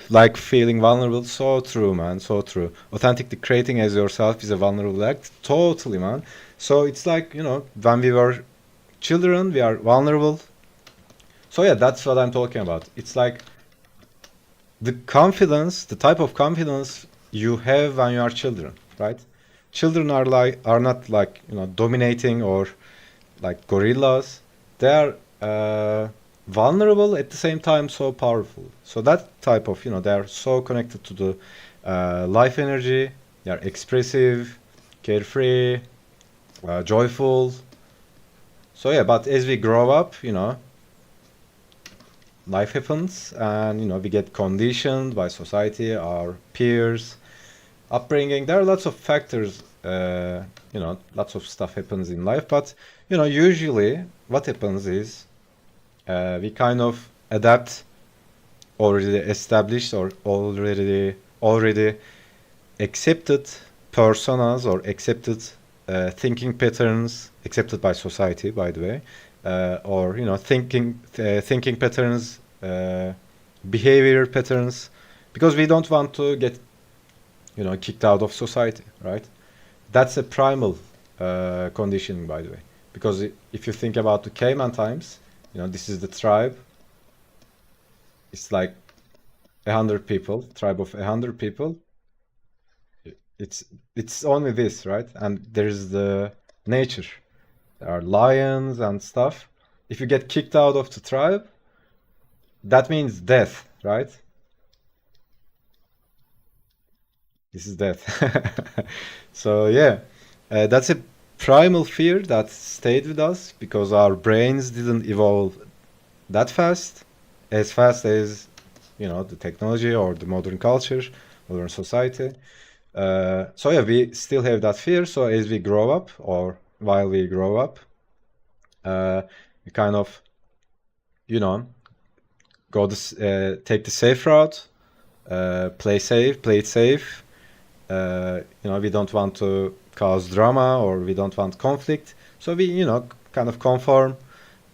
like feeling vulnerable. So true, man. So true. Authentically creating as yourself is a vulnerable act. Totally, man. So it's like, when we were children, we are vulnerable. So yeah, that's what I'm talking about. It's like the confidence, the type of confidence you have when you are children, right? Children are not like, dominating or like gorillas. They are vulnerable at the same time, so powerful. So that type of, they are so connected to the life energy. They are expressive, carefree, joyful. So yeah, but as we grow up, life happens, and we get conditioned by society, our peers, upbringing. There are lots of factors. Lots of stuff happens in life, but usually what happens is we kind of adapt already established or already accepted personas or accepted thinking patterns, accepted by society, by the way, or thinking patterns, behavior patterns, because we don't want to get kicked out of society, right? That's a primal conditioning, by the way, because if you think about the caveman times, this is the tribe. It's like 100 people, tribe of 100 people. It's only this, right? And there's the nature. There are lions and stuff. If you get kicked out of the tribe, that means death, right? This is death. So yeah, that's a primal fear that stayed with us because our brains didn't evolve that fast, as fast as the technology or the modern culture, modern society. So yeah, we still have that fear. So as we grow up, or while we grow up, we kind of, take the safe route, play it safe. We don't want to cause drama, or we don't want conflict. So we, kind of conform,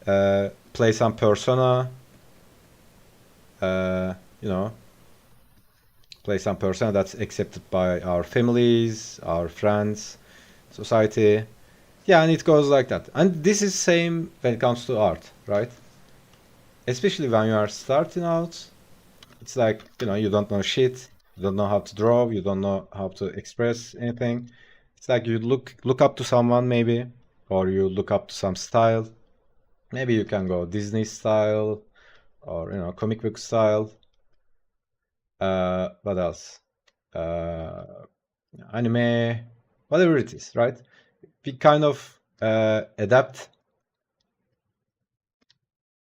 play some persona, uh, you know, play some persona that's accepted by our families, our friends, society. Yeah, and it goes like that. And this is same when it comes to art, right? Especially when you are starting out, it's like, you don't know shit, you don't know how to draw, you don't know how to express anything. It's like you look up to someone maybe, or you look up to some style. Maybe you can go Disney style, or comic book style. What else? Anime, whatever it is, right? We kind of adapt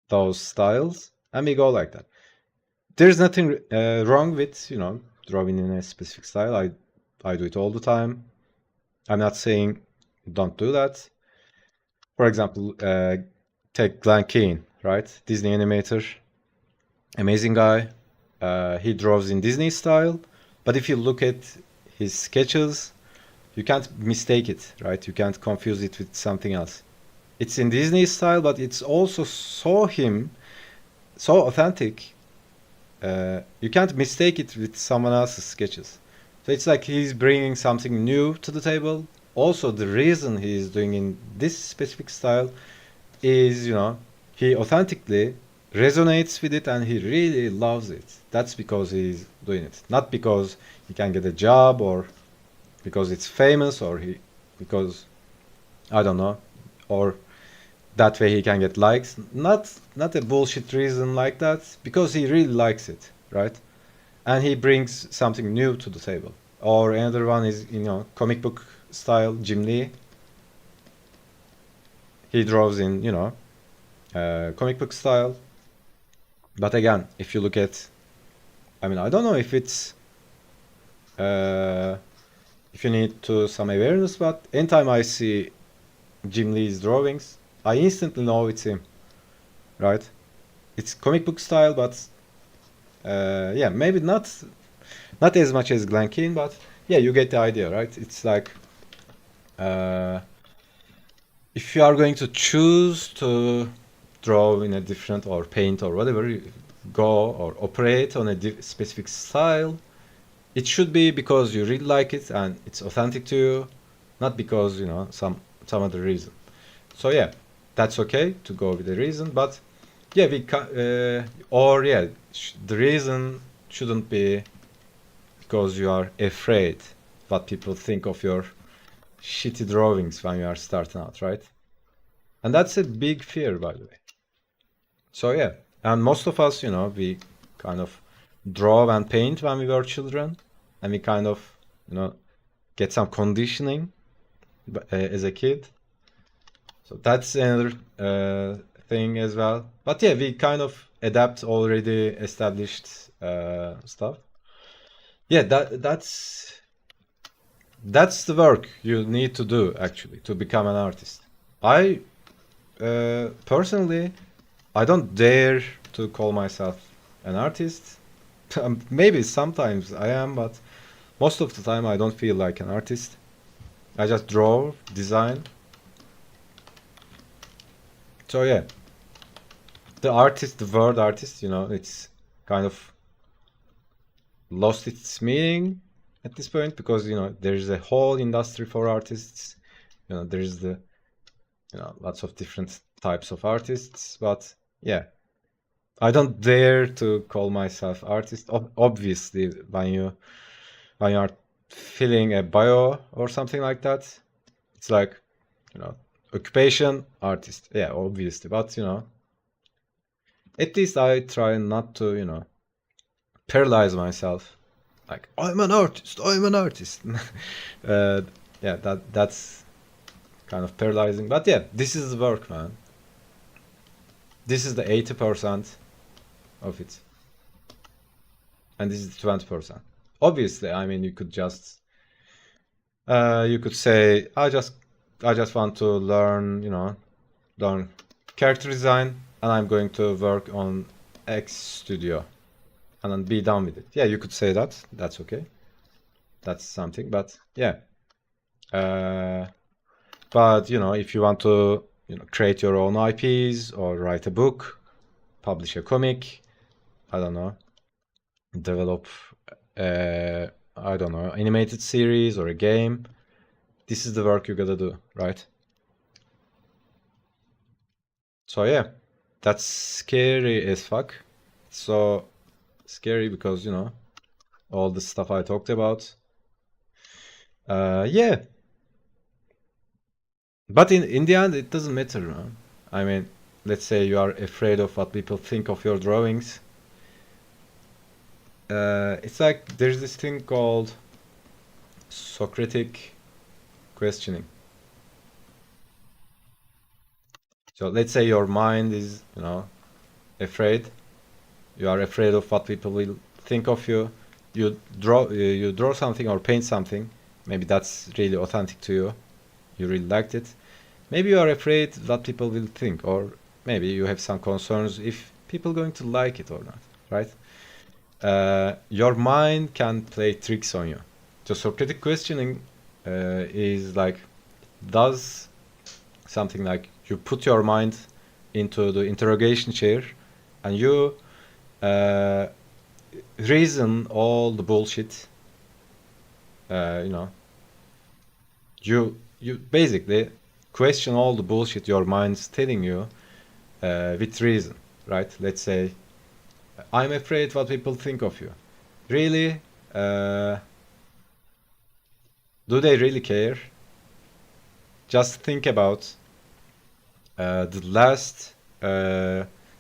those styles, and we go like that. There's nothing wrong with drawing in a specific style. I do it all the time. I'm not saying don't do that. For example, take Glenn Keane, right? Disney animator, amazing guy. He draws in Disney style, but if you look at his sketches, you can't mistake it, right? You can't confuse it with something else. It's in Disney style, but it's also so authentic. You can't mistake it with someone else's sketches. So it's like he's bringing something new to the table. Also, the reason he's doing in this specific style is, he authentically resonates with it and he really loves it. That's because he's doing it, not because he can get a job, or because it's famous, or because I don't know, or that way he can get likes. Not a bullshit reason like that, because he really likes it, right? And he brings something new to the table. Or another one is, comic book style, Jim Lee. He draws in, comic book style. But again, if you look at, I don't know if it's, if you need to some awareness, but anytime I see Jim Lee's drawings, I instantly know it's him, right? It's comic book style, but Yeah, maybe not as much as Glen Keane, but yeah, you get the idea, right? It's like if you are going to choose to draw in a different or paint or whatever, go or operate on a specific style, it should be because you really like it and it's authentic to you, not because some other reason. So yeah, that's okay to go with the reason, but yeah, the reason shouldn't be because you are afraid what people think of your shitty drawings when you are starting out, right? And that's a big fear, by the way. So yeah, and most of us, we kind of draw and paint when we were children, and we kind of, get some conditioning as a kid. So that's another thing as well. But yeah, we kind of adapt already established stuff. Yeah, that's the work you need to do actually to become an artist. I personally, I don't dare to call myself an artist. Maybe sometimes I am, but most of the time I don't feel like an artist. I just draw, design. So yeah, the word artist, it's kind of lost its meaning at this point because there's a whole industry for artists. There's the lots of different types of artists, but yeah, I don't dare to call myself artist. Obviously, when you are filling a bio or something like that, it's like occupation artist. Yeah, obviously, but at least I try not to paralyze myself. Like I'm an artist. I'm an artist. uh, yeah, that's kind of paralyzing. But yeah, this is the work, man. This is the 80% of it, and this is the 20%. Obviously, I mean, you could say, I just want to learn character design, and I'm going to work on X studio, and then be done with it. Yeah, you could say that. That's okay. That's something. But yeah, but if you want to create your own IPs or write a book, publish a comic, I don't know, develop I don't know, animated series or a game, this is the work you gotta do, right? So yeah, that's scary as fuck. So scary because all the stuff I talked about. Yeah, but in the end, it doesn't matter, man. I mean, let's say you are afraid of what people think of your drawings. It's like there's this thing called Socratic questioning. So let's say your mind is, afraid. You are afraid of what people will think of you. You draw something or paint something. Maybe that's really authentic to you. You really liked it. Maybe you are afraid what people will think, or maybe you have some concerns if people going to like it or not, right? Your mind can play tricks on you. So Socratic questioning is like, does something like you put your mind into the interrogation chair and you reason all the bullshit. You basically question all the bullshit your mind's telling you with reason, right? Let's say, I'm afraid what people think of you. Really? Do they really care? Just think about the last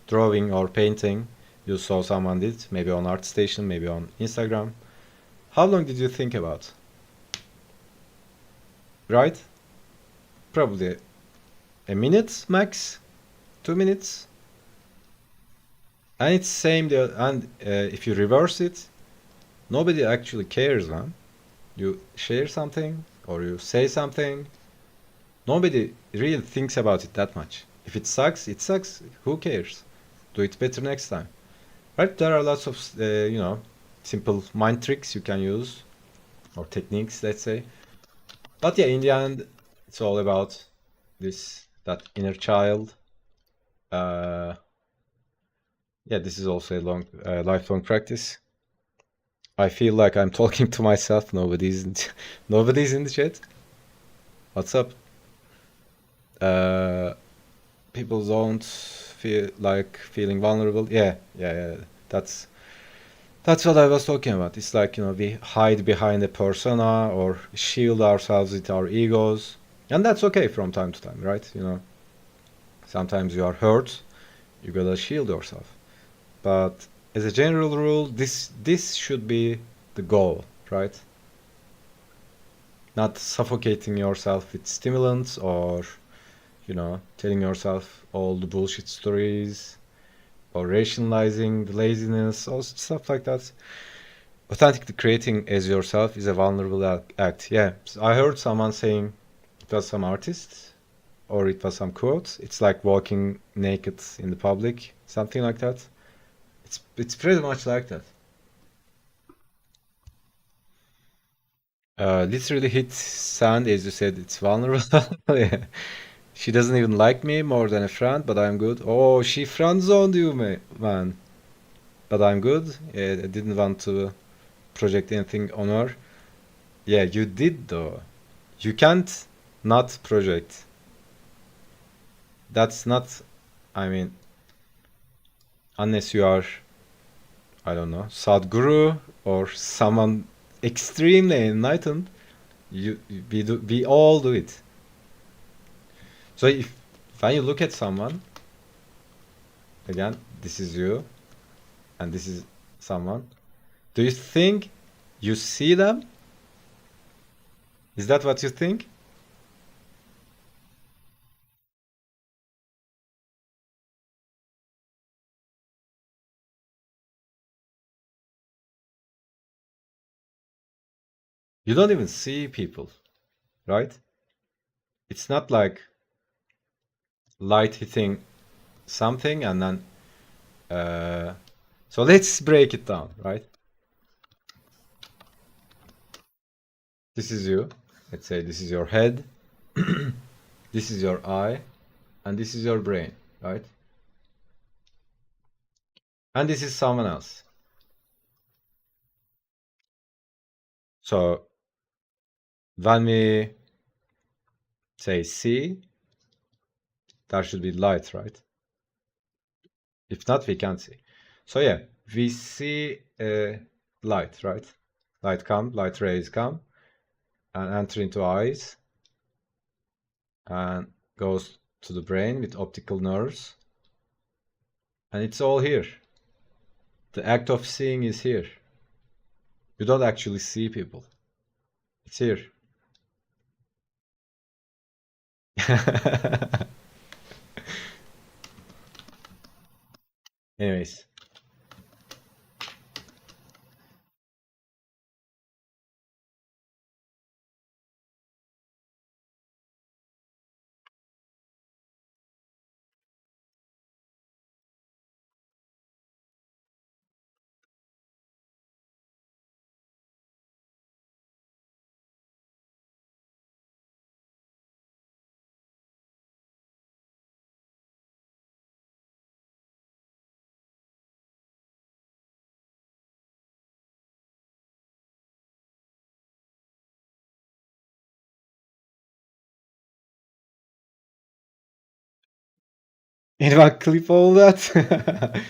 drawing or painting you saw someone did, maybe on ArtStation, maybe on Instagram. How long did you think about? Right? Probably a minute max, 2 minutes. And it's same there. And if you reverse it, nobody actually cares, man. You share something or you say something, nobody really thinks about it that much. If it sucks, it sucks. Who cares? Do it better next time, right? There are lots of simple mind tricks you can use, or techniques, let's say. But yeah, in the end, it's all about that inner child. Uh, yeah, this is also a lifelong practice. I feel like I'm talking to myself. Nobody's in the chat. What's up? Uh, People don't feel like feeling vulnerable. Yeah. That's that's what I was talking about. It's like, we hide behind a persona or shield ourselves with our egos, and that's okay from time to time, right? Sometimes you are hurt, you gotta shield yourself. But as a general rule, this should be the goal, right? Not suffocating yourself with stimulants, or telling yourself all the bullshit stories, or rationalizing the laziness or stuff like that. Authentically creating as yourself is a vulnerable act. Yeah, I heard someone saying, it was some artist, or it was some quote. It's like walking naked in the public, something like that. It's pretty much like that. Literally hit sand, as you said. It's vulnerable. Yeah. She doesn't even like me more than a friend, but I'm good. Oh, she friend zoned you, man. But I'm good. Yeah, I didn't want to project anything on her. Yeah, you did though. You can't not project. That's not, I mean, unless you are, I don't know, Sadhguru or someone extremely enlightened, we all do it. So if when you look at someone, again, this is you and this is someone, do you think you see them? Is that what you think? You don't even see people, right? It's not like light hitting something and then so let's break it down, right? This is you. Let's say this is your head, this is your eye, and this is your brain, right? And this is someone else. So when we say see, there should be light, right? If not, we can't see. So yeah, we see light, right? Light rays come and enter into eyes and goes to the brain with optical nerves. And it's all here. The act of seeing is here. You don't actually see people. It's here. Anyways, anyone clip all that?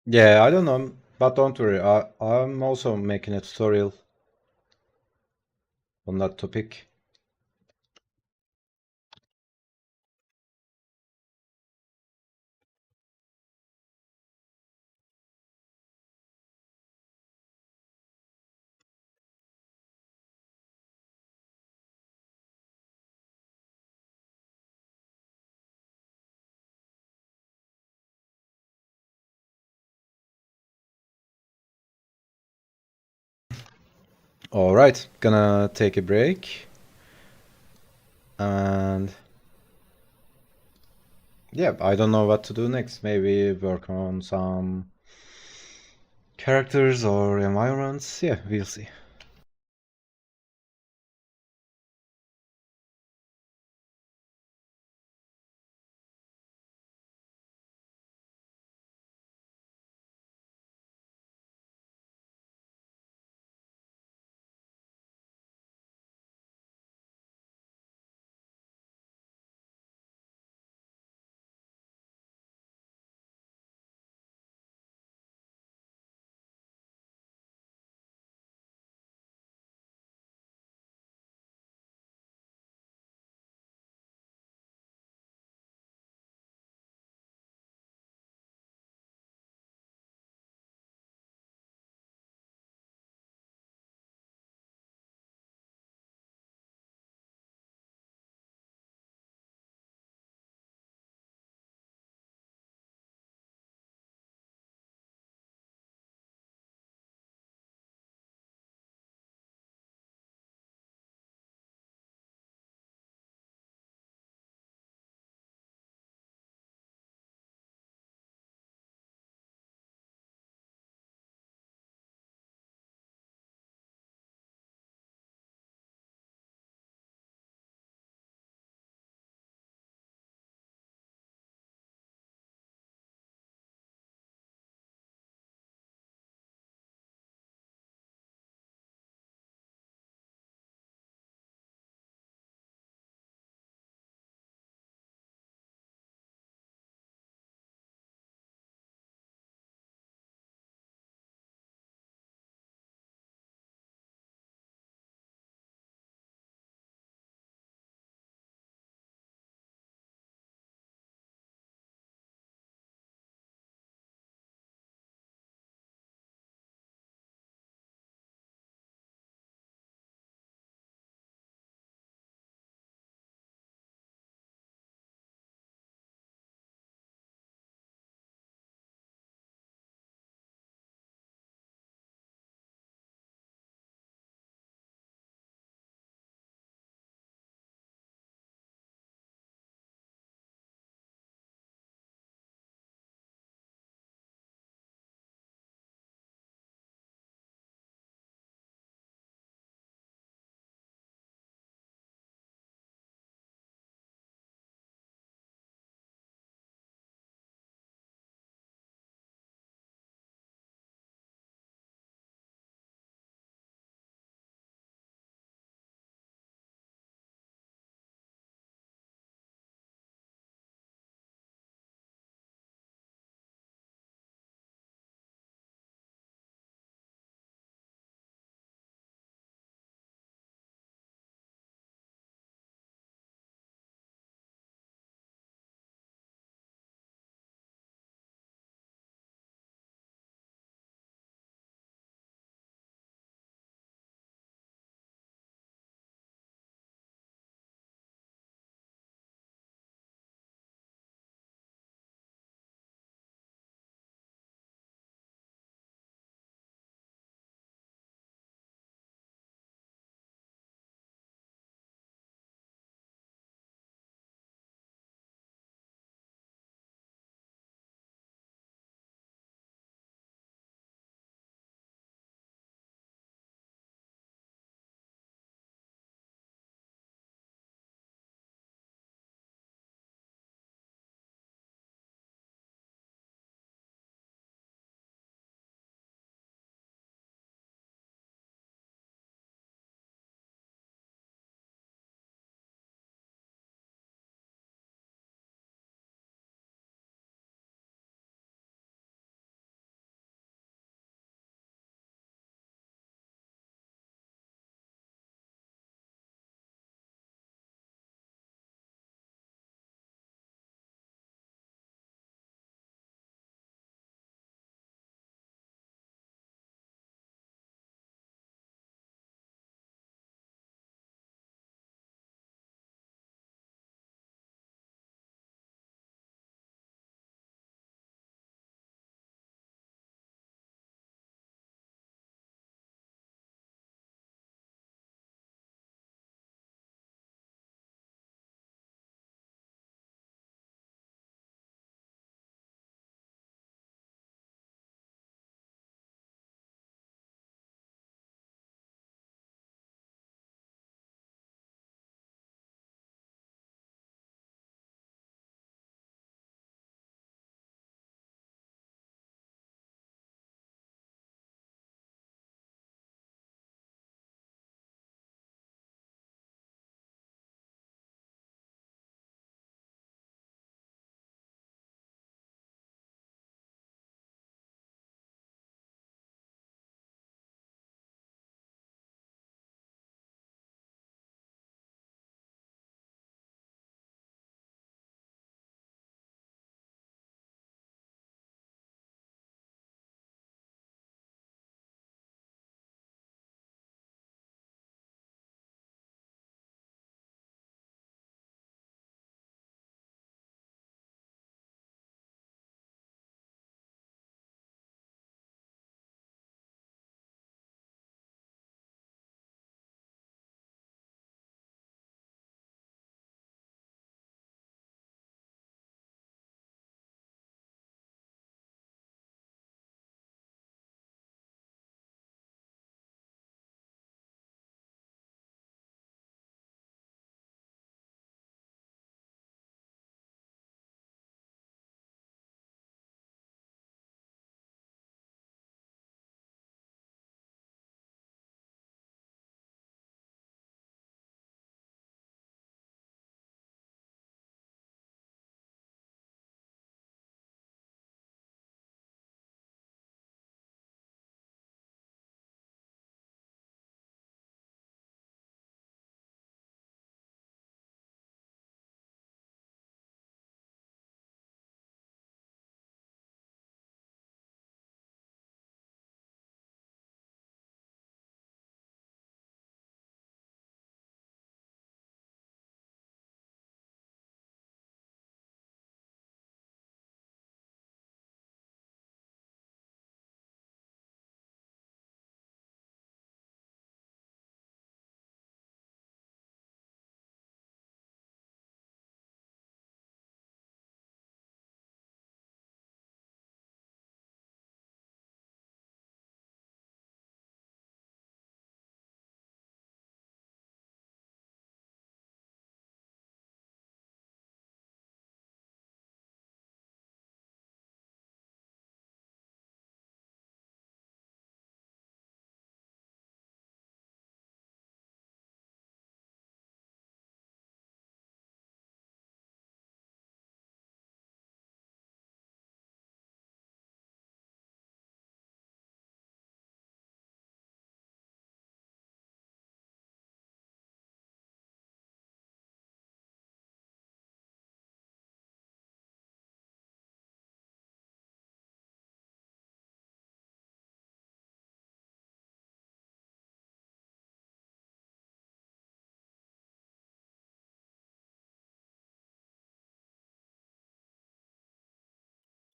Yeah, I don't know, but don't worry. I'm also making a tutorial on that topic. All right, gonna take a break. And yeah, I don't know what to do next. Maybe work on some characters or environments. Yeah, we'll see.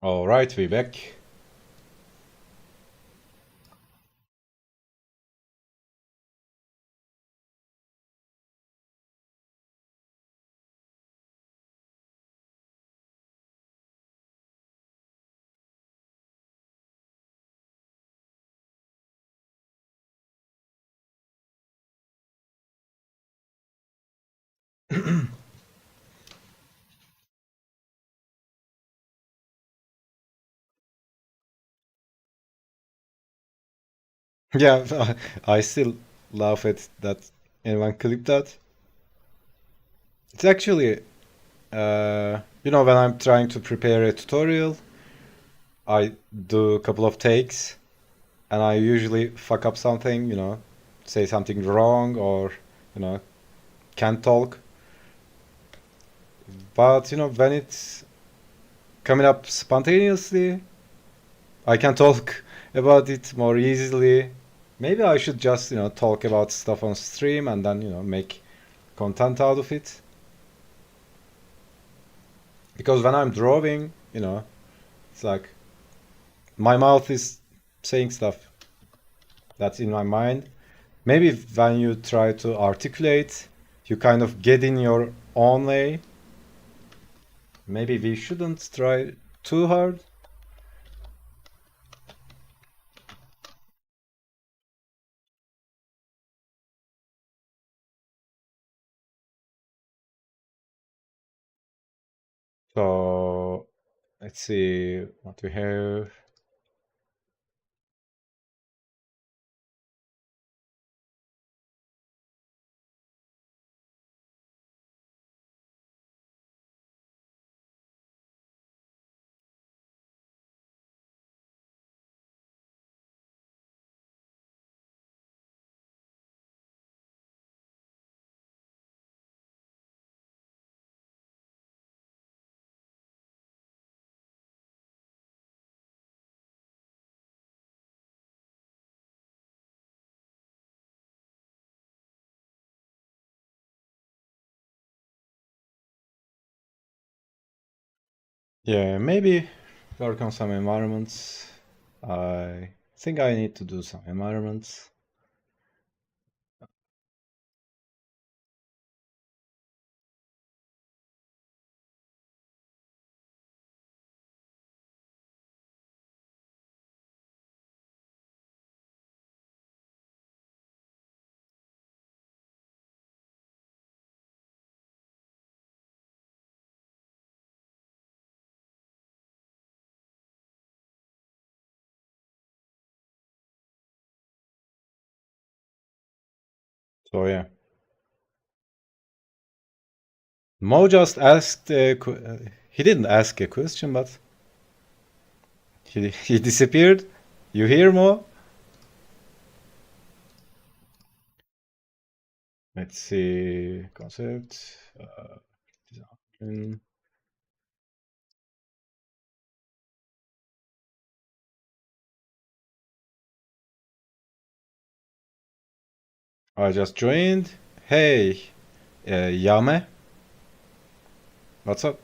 All right, we back. Yeah, I still laugh at that anyone clip that. It's actually, when I'm trying to prepare a tutorial, I do a couple of takes and I usually fuck up something, say something wrong or, you know, can't talk. But, when it's coming up spontaneously, I can talk about it more easily. Maybe I should just, talk about stuff on stream and then, make content out of it. Because when I'm drawing, it's like my mouth is saying stuff that's in my mind. Maybe when you try to articulate, you kind of get in your own way. Maybe we shouldn't try too hard. So let's see what we have. Yeah, maybe work on some environments. I think I need to do some environments. So yeah. Mo just asked he didn't ask a question, but he disappeared. You hear Mo? Let's see concept. Design. I just joined. Hey, Yame, what's up?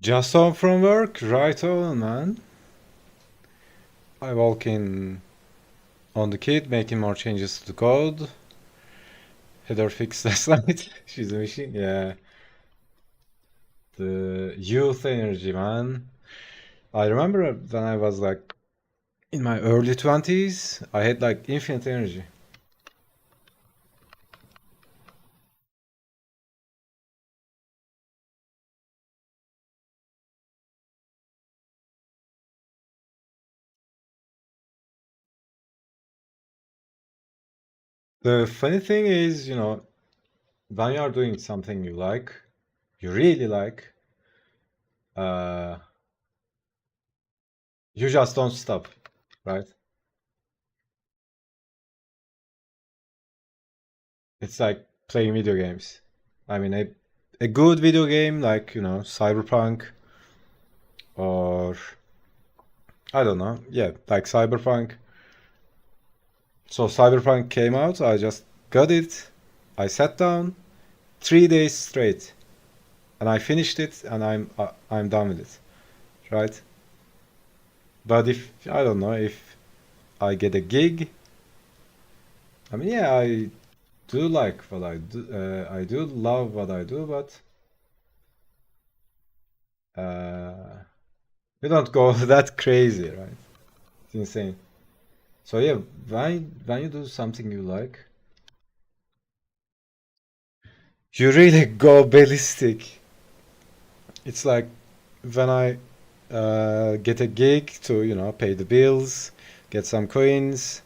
Just home from work, right on, man. I walk in on the kid, making more changes to the code. Header fixed last night. She's a machine. Yeah. The youth energy, man. I remember when I was like in my early 20s, I had like infinite energy. The funny thing is, when you are doing something you like, you really like, uh, you just don't stop, right? It's like playing video games. I mean, a good video game like, Cyberpunk or I don't know. Yeah, like Cyberpunk. So Cyberpunk came out, I just got it. I sat down 3 days straight and I finished it and I'm done with it, right? But if I don't know if I get a gig, I mean, yeah, I do like what I do. I do love what I do, but we don't go that crazy, right? It's insane. So yeah, when you do something you like, you really go ballistic. It's like when I get a gig to, pay the bills, get some coins.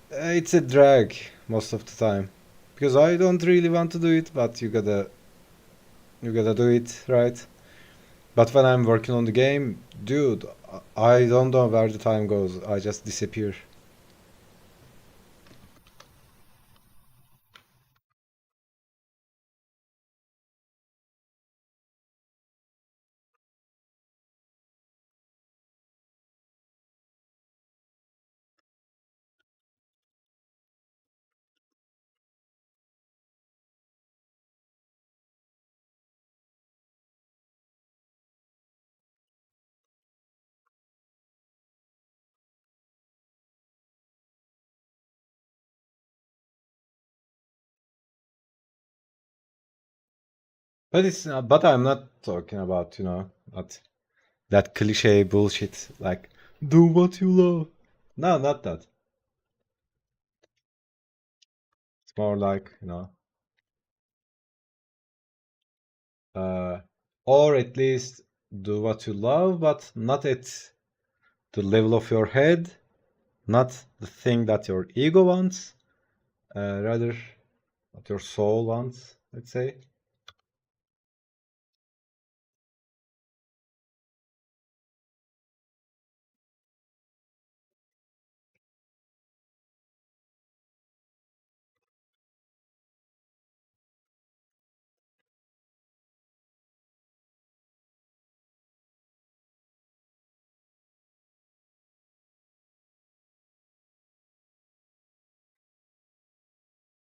It's a drag most of the time because I don't really want to do it, but you gotta do it, right? But when I'm working on the game, dude, I don't know where the time goes. I just disappear. But I'm not talking about, not that cliche bullshit like do what you love. No, not that. It's more like, uh, or at least do what you love, but not at the level of your head, not the thing that your ego wants, rather what your soul wants, let's say.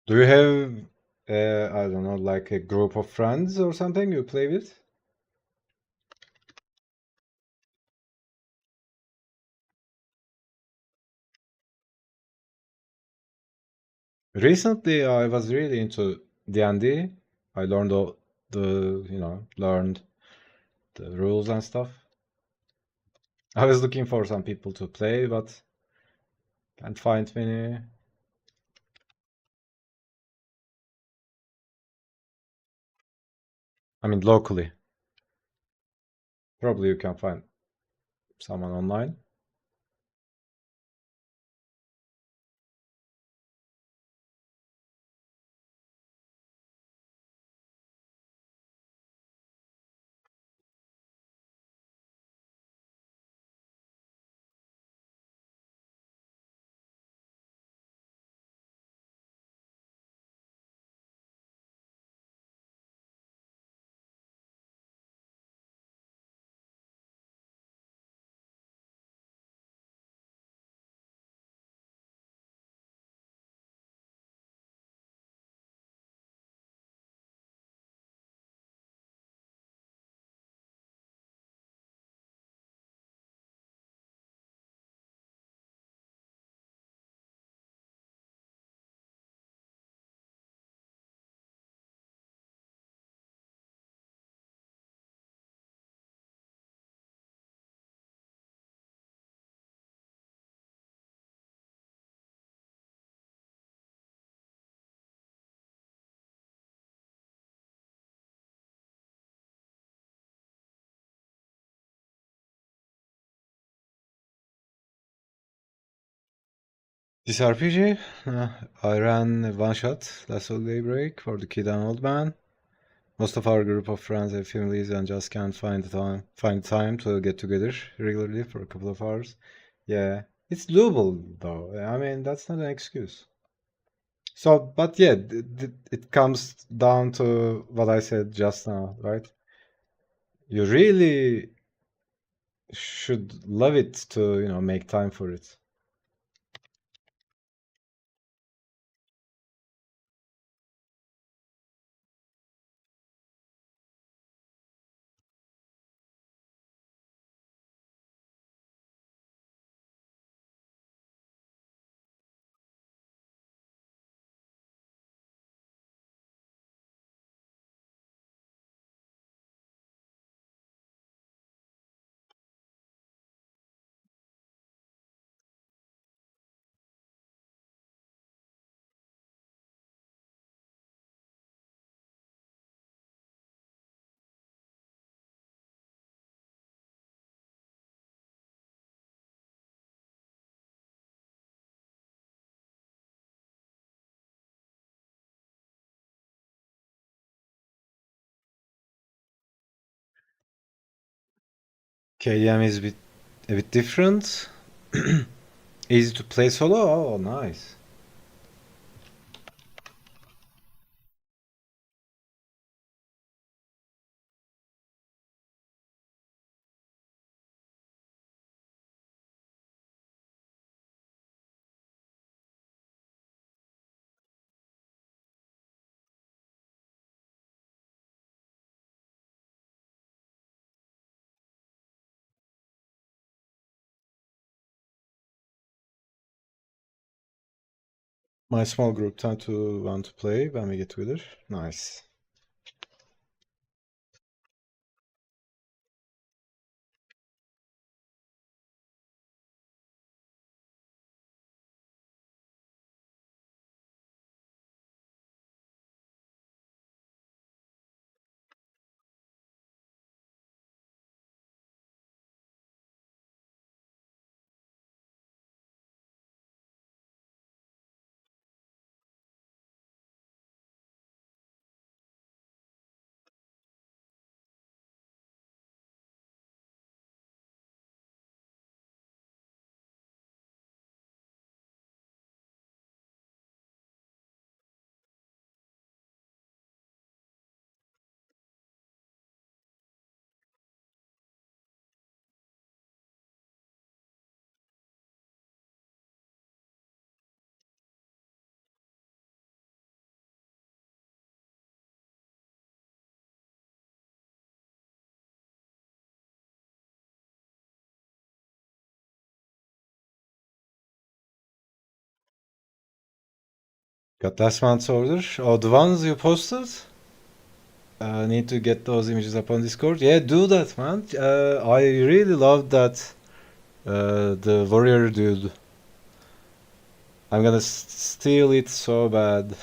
Do you have, I don't know, like a group of friends or something you play with? Recently, I was really into D&D. I learned all learned the rules and stuff. I was looking for some people to play, but can't find many. I mean, locally. Probably you can find someone online. This RPG, I ran a one shot last holiday break for the kid and old man. Most of our group of friends have families and just can't find time to get together regularly for a couple of hours. Yeah, it's doable though. I mean, that's not an excuse. So, but yeah, it comes down to what I said just now, right? You really should love it to, make time for it. KDM is a bit different. Easy to play solo. Oh, nice. My small group tend to want to play when we get together. Nice. Got last month's order. Oh, the ones you posted? Need to get those images up on Discord. Yeah, do that, man. I really love that. The warrior dude. I'm gonna steal it so bad.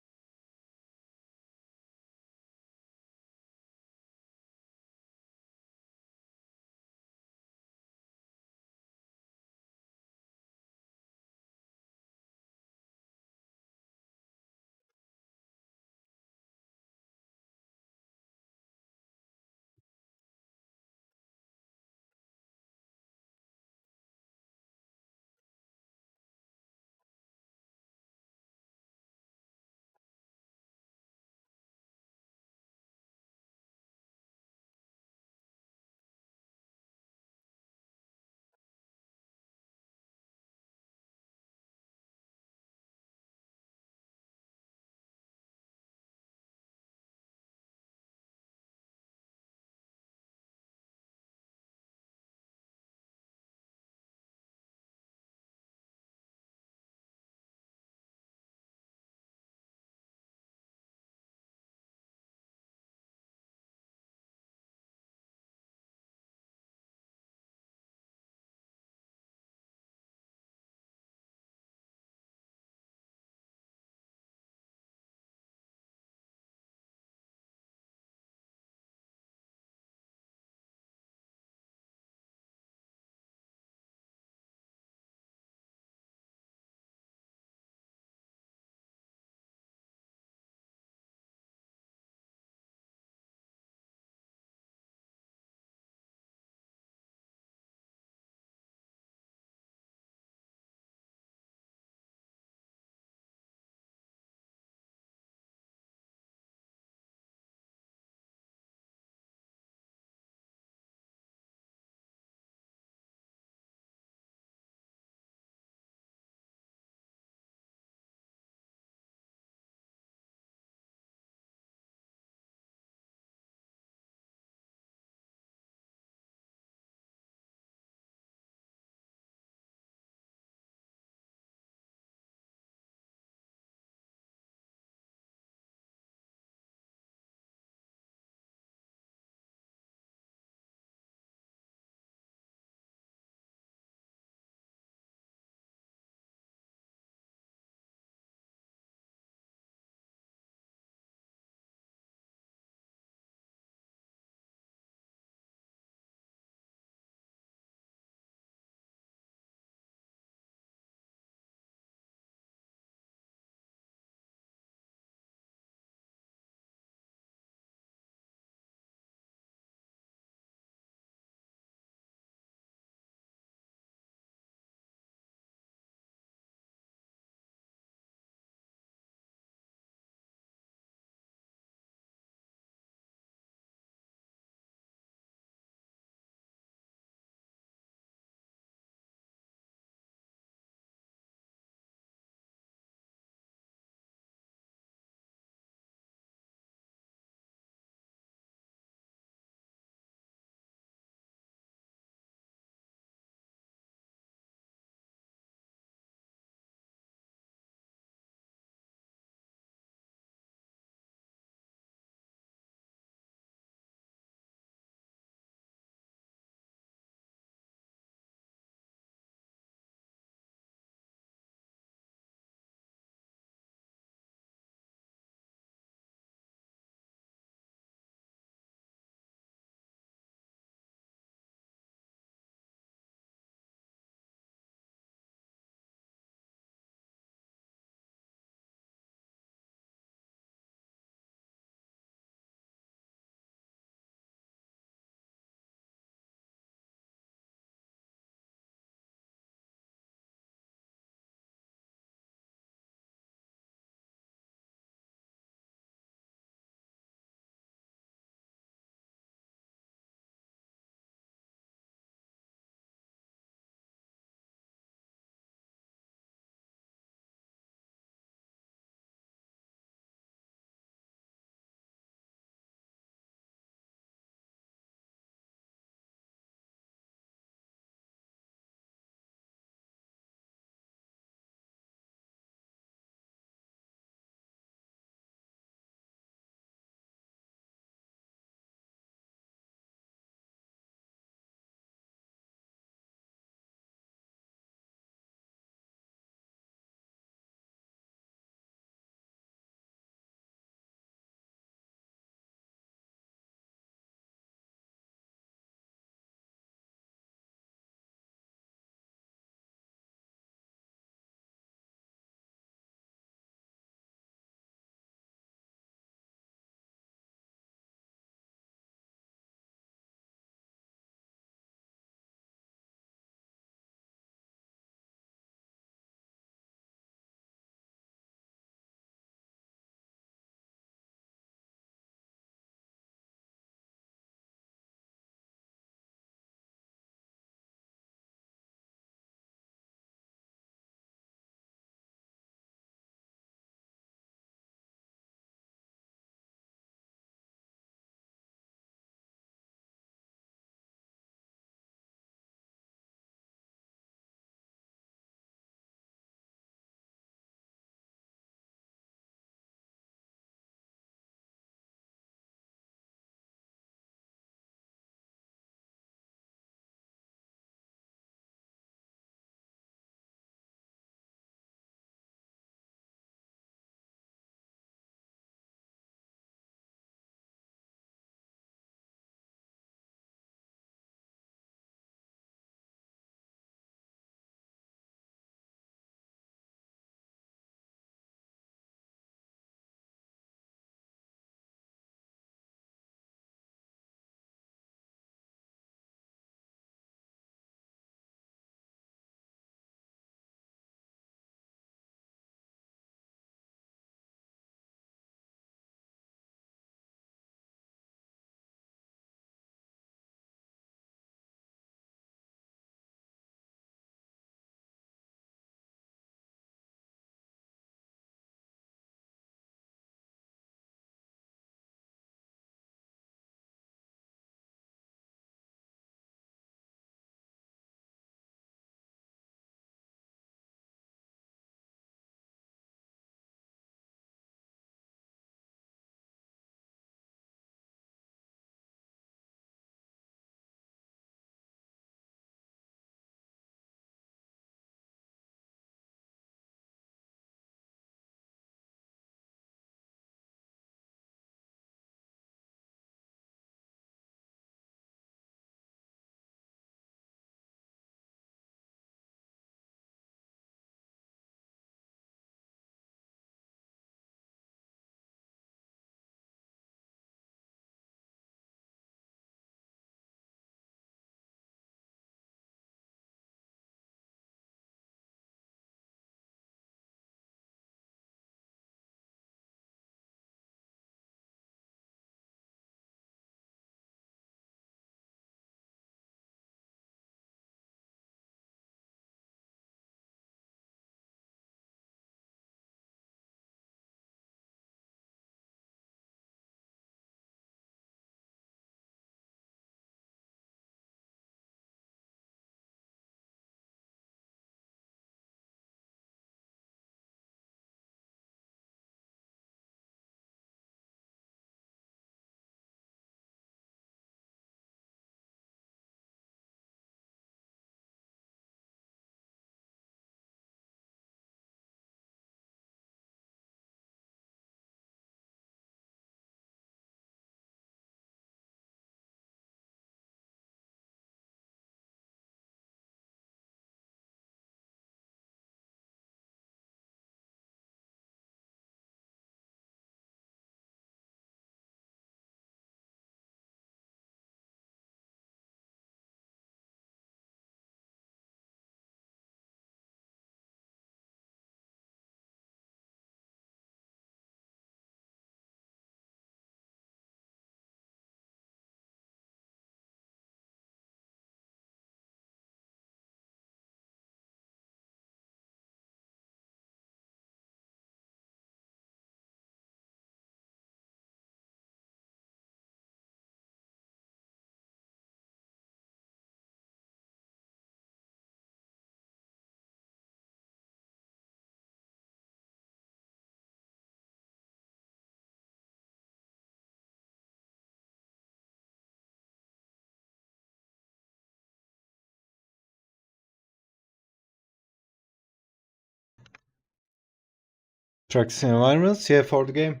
Practicing environments, yeah, for the game.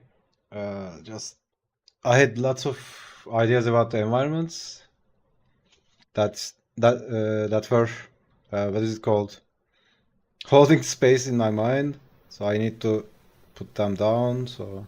Just I had lots of ideas about the environments that were what is it called? Holding space in my mind. So I need to put them down. So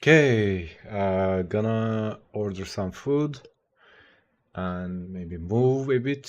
Okay, gonna order some food and maybe move a bit.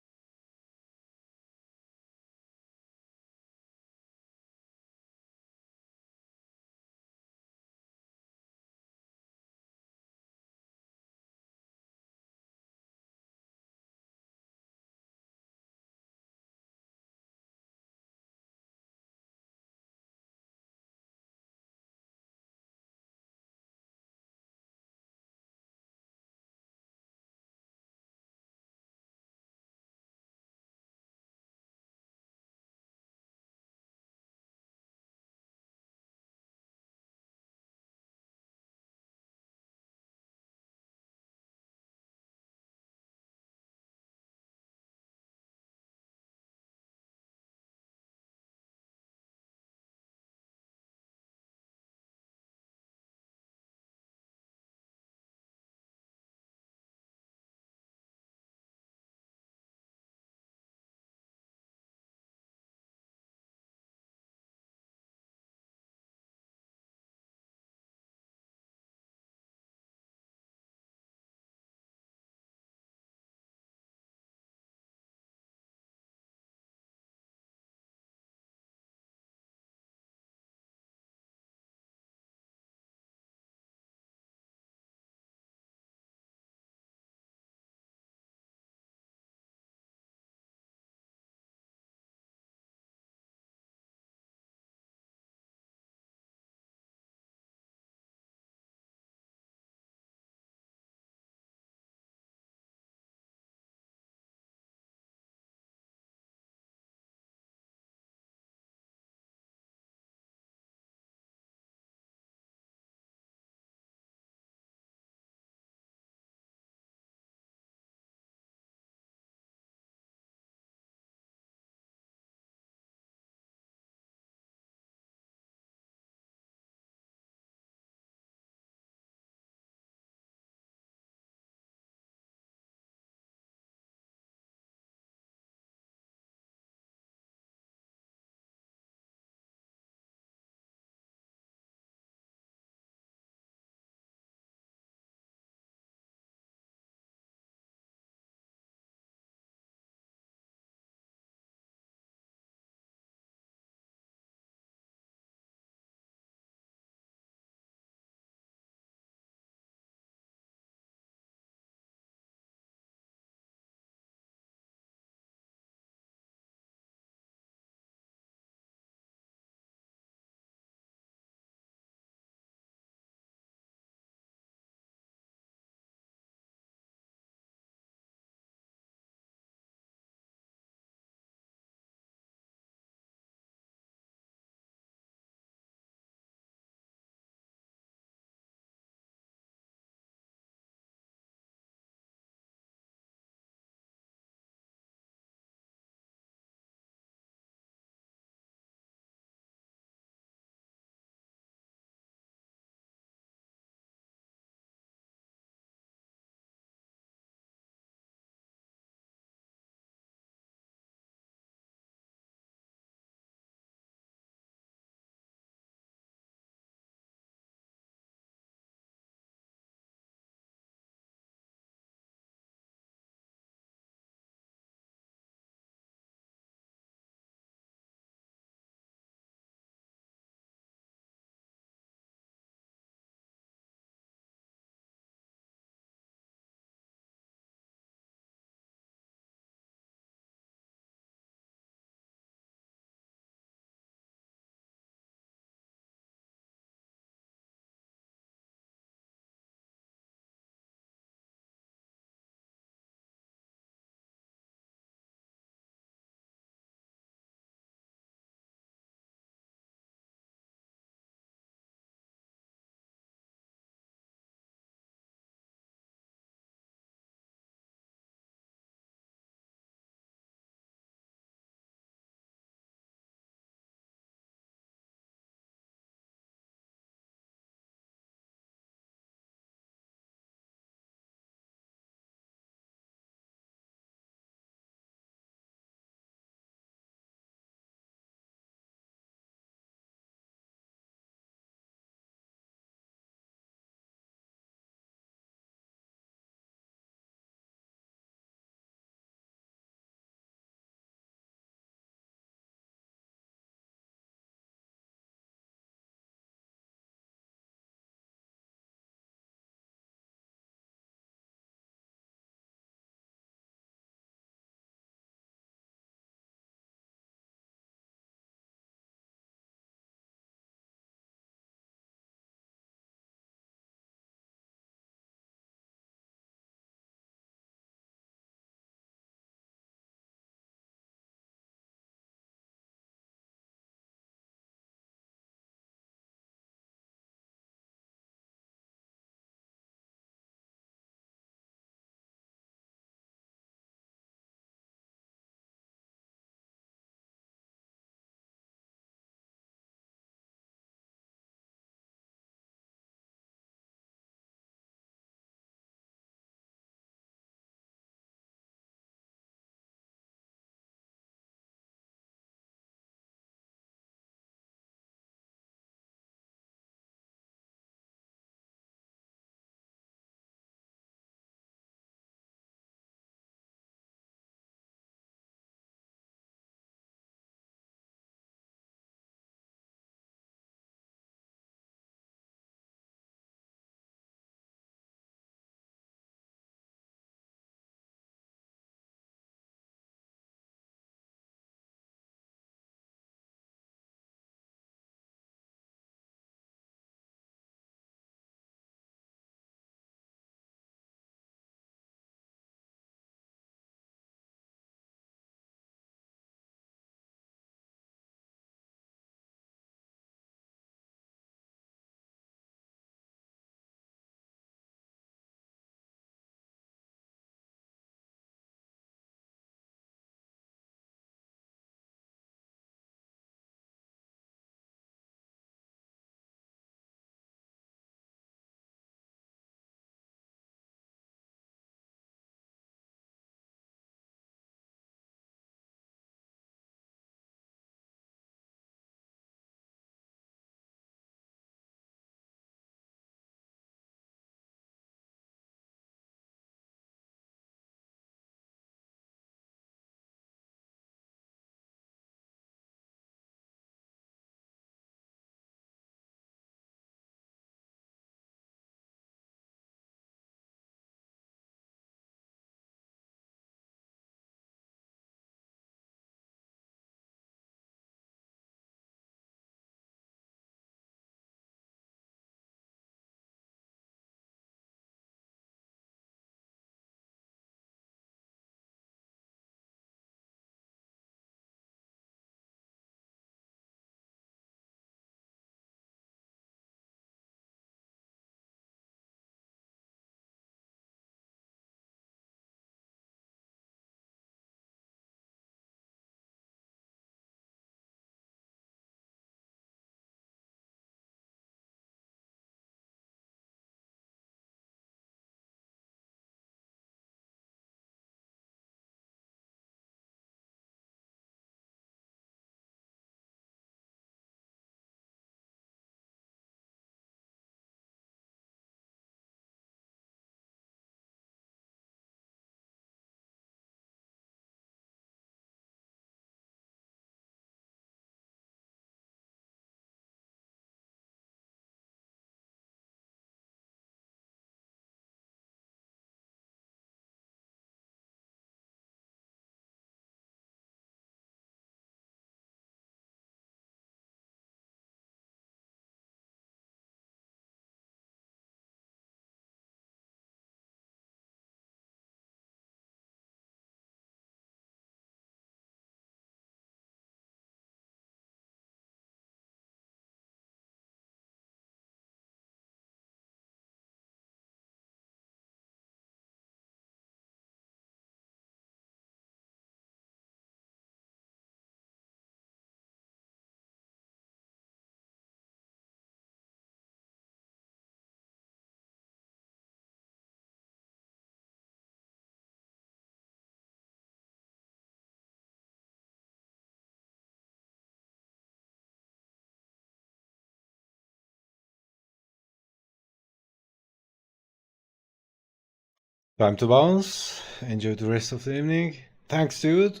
Time to bounce. Enjoy the rest of the evening. Thanks, dude.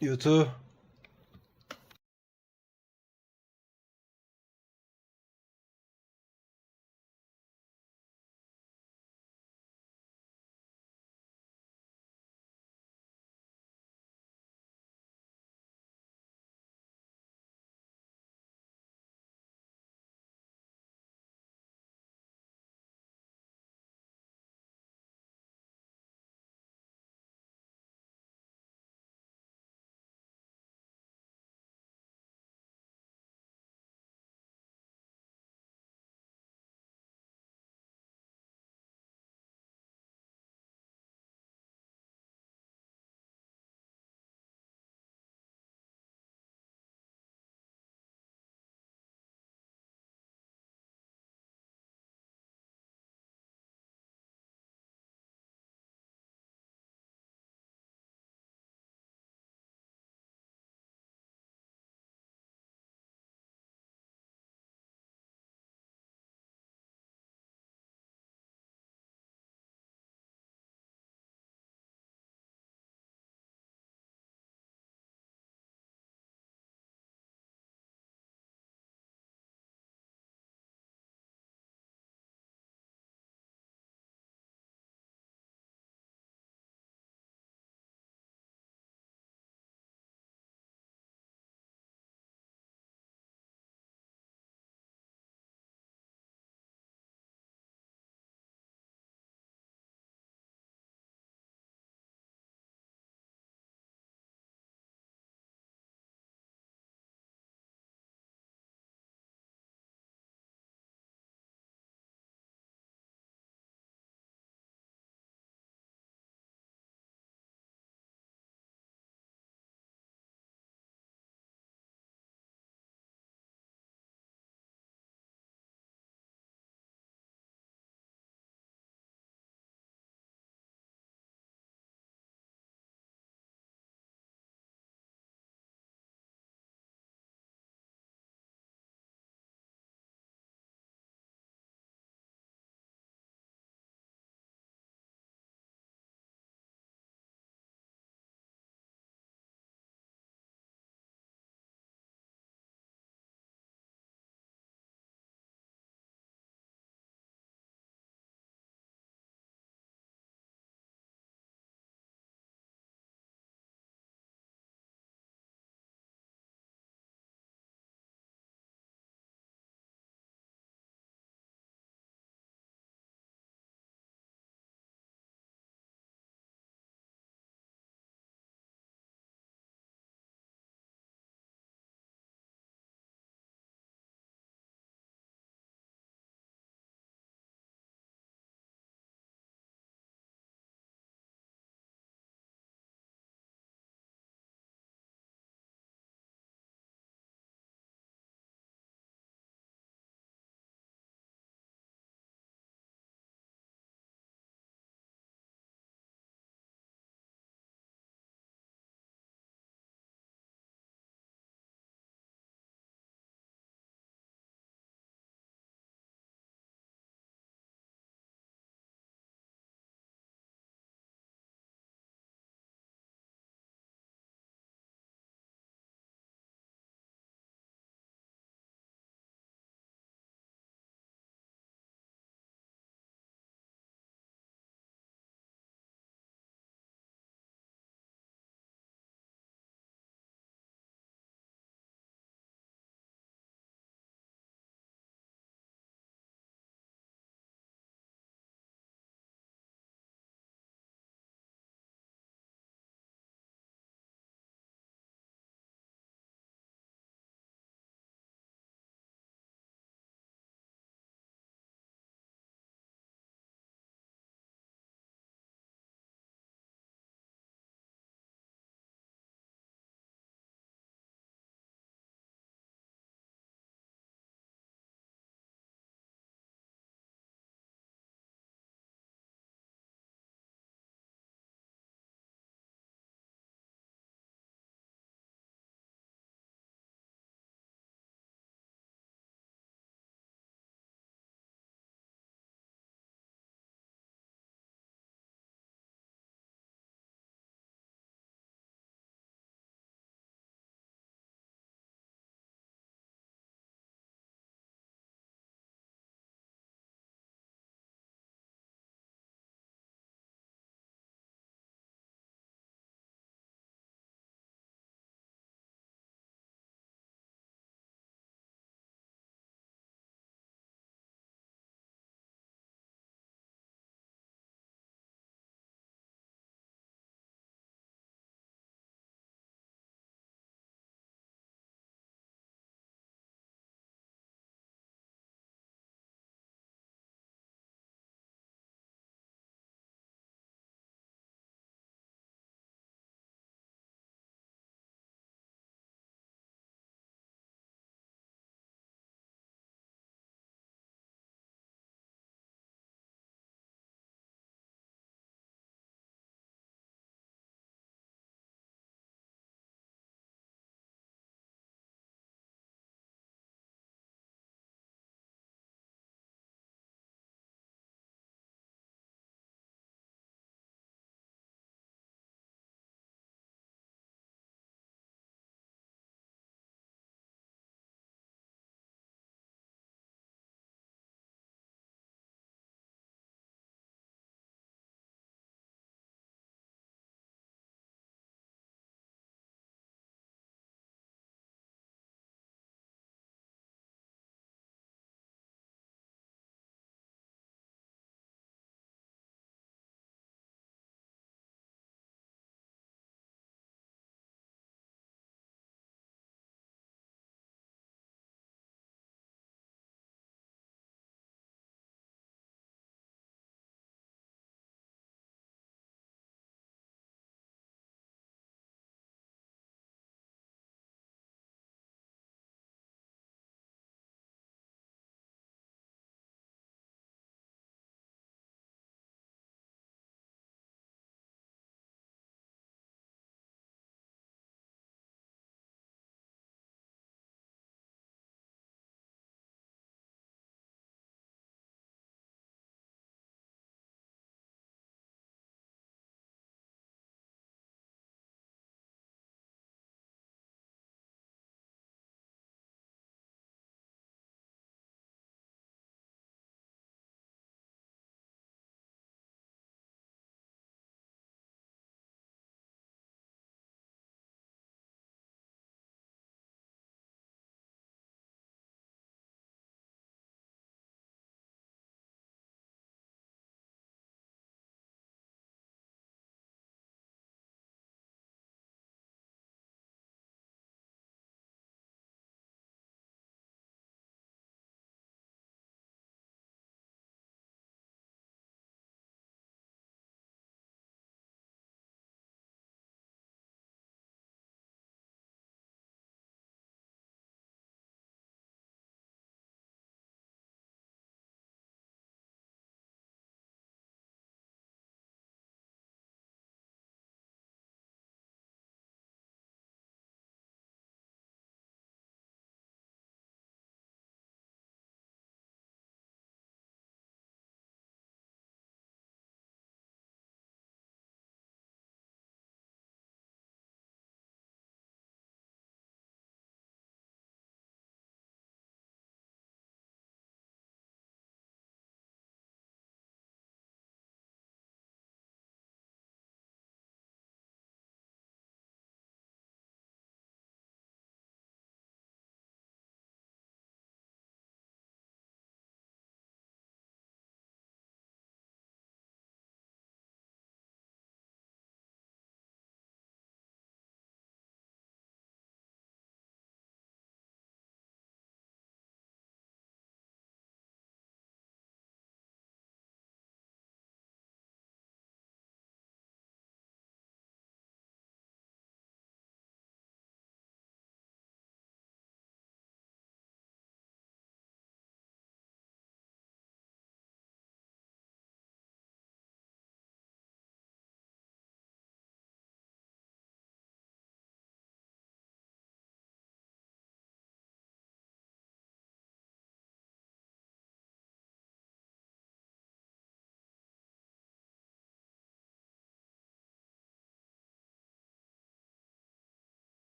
You too.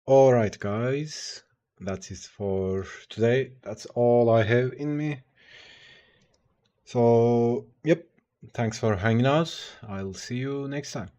Alright, guys, that is for today. That's all I have in me. So, yep, thanks for hanging out. I'll see you next time.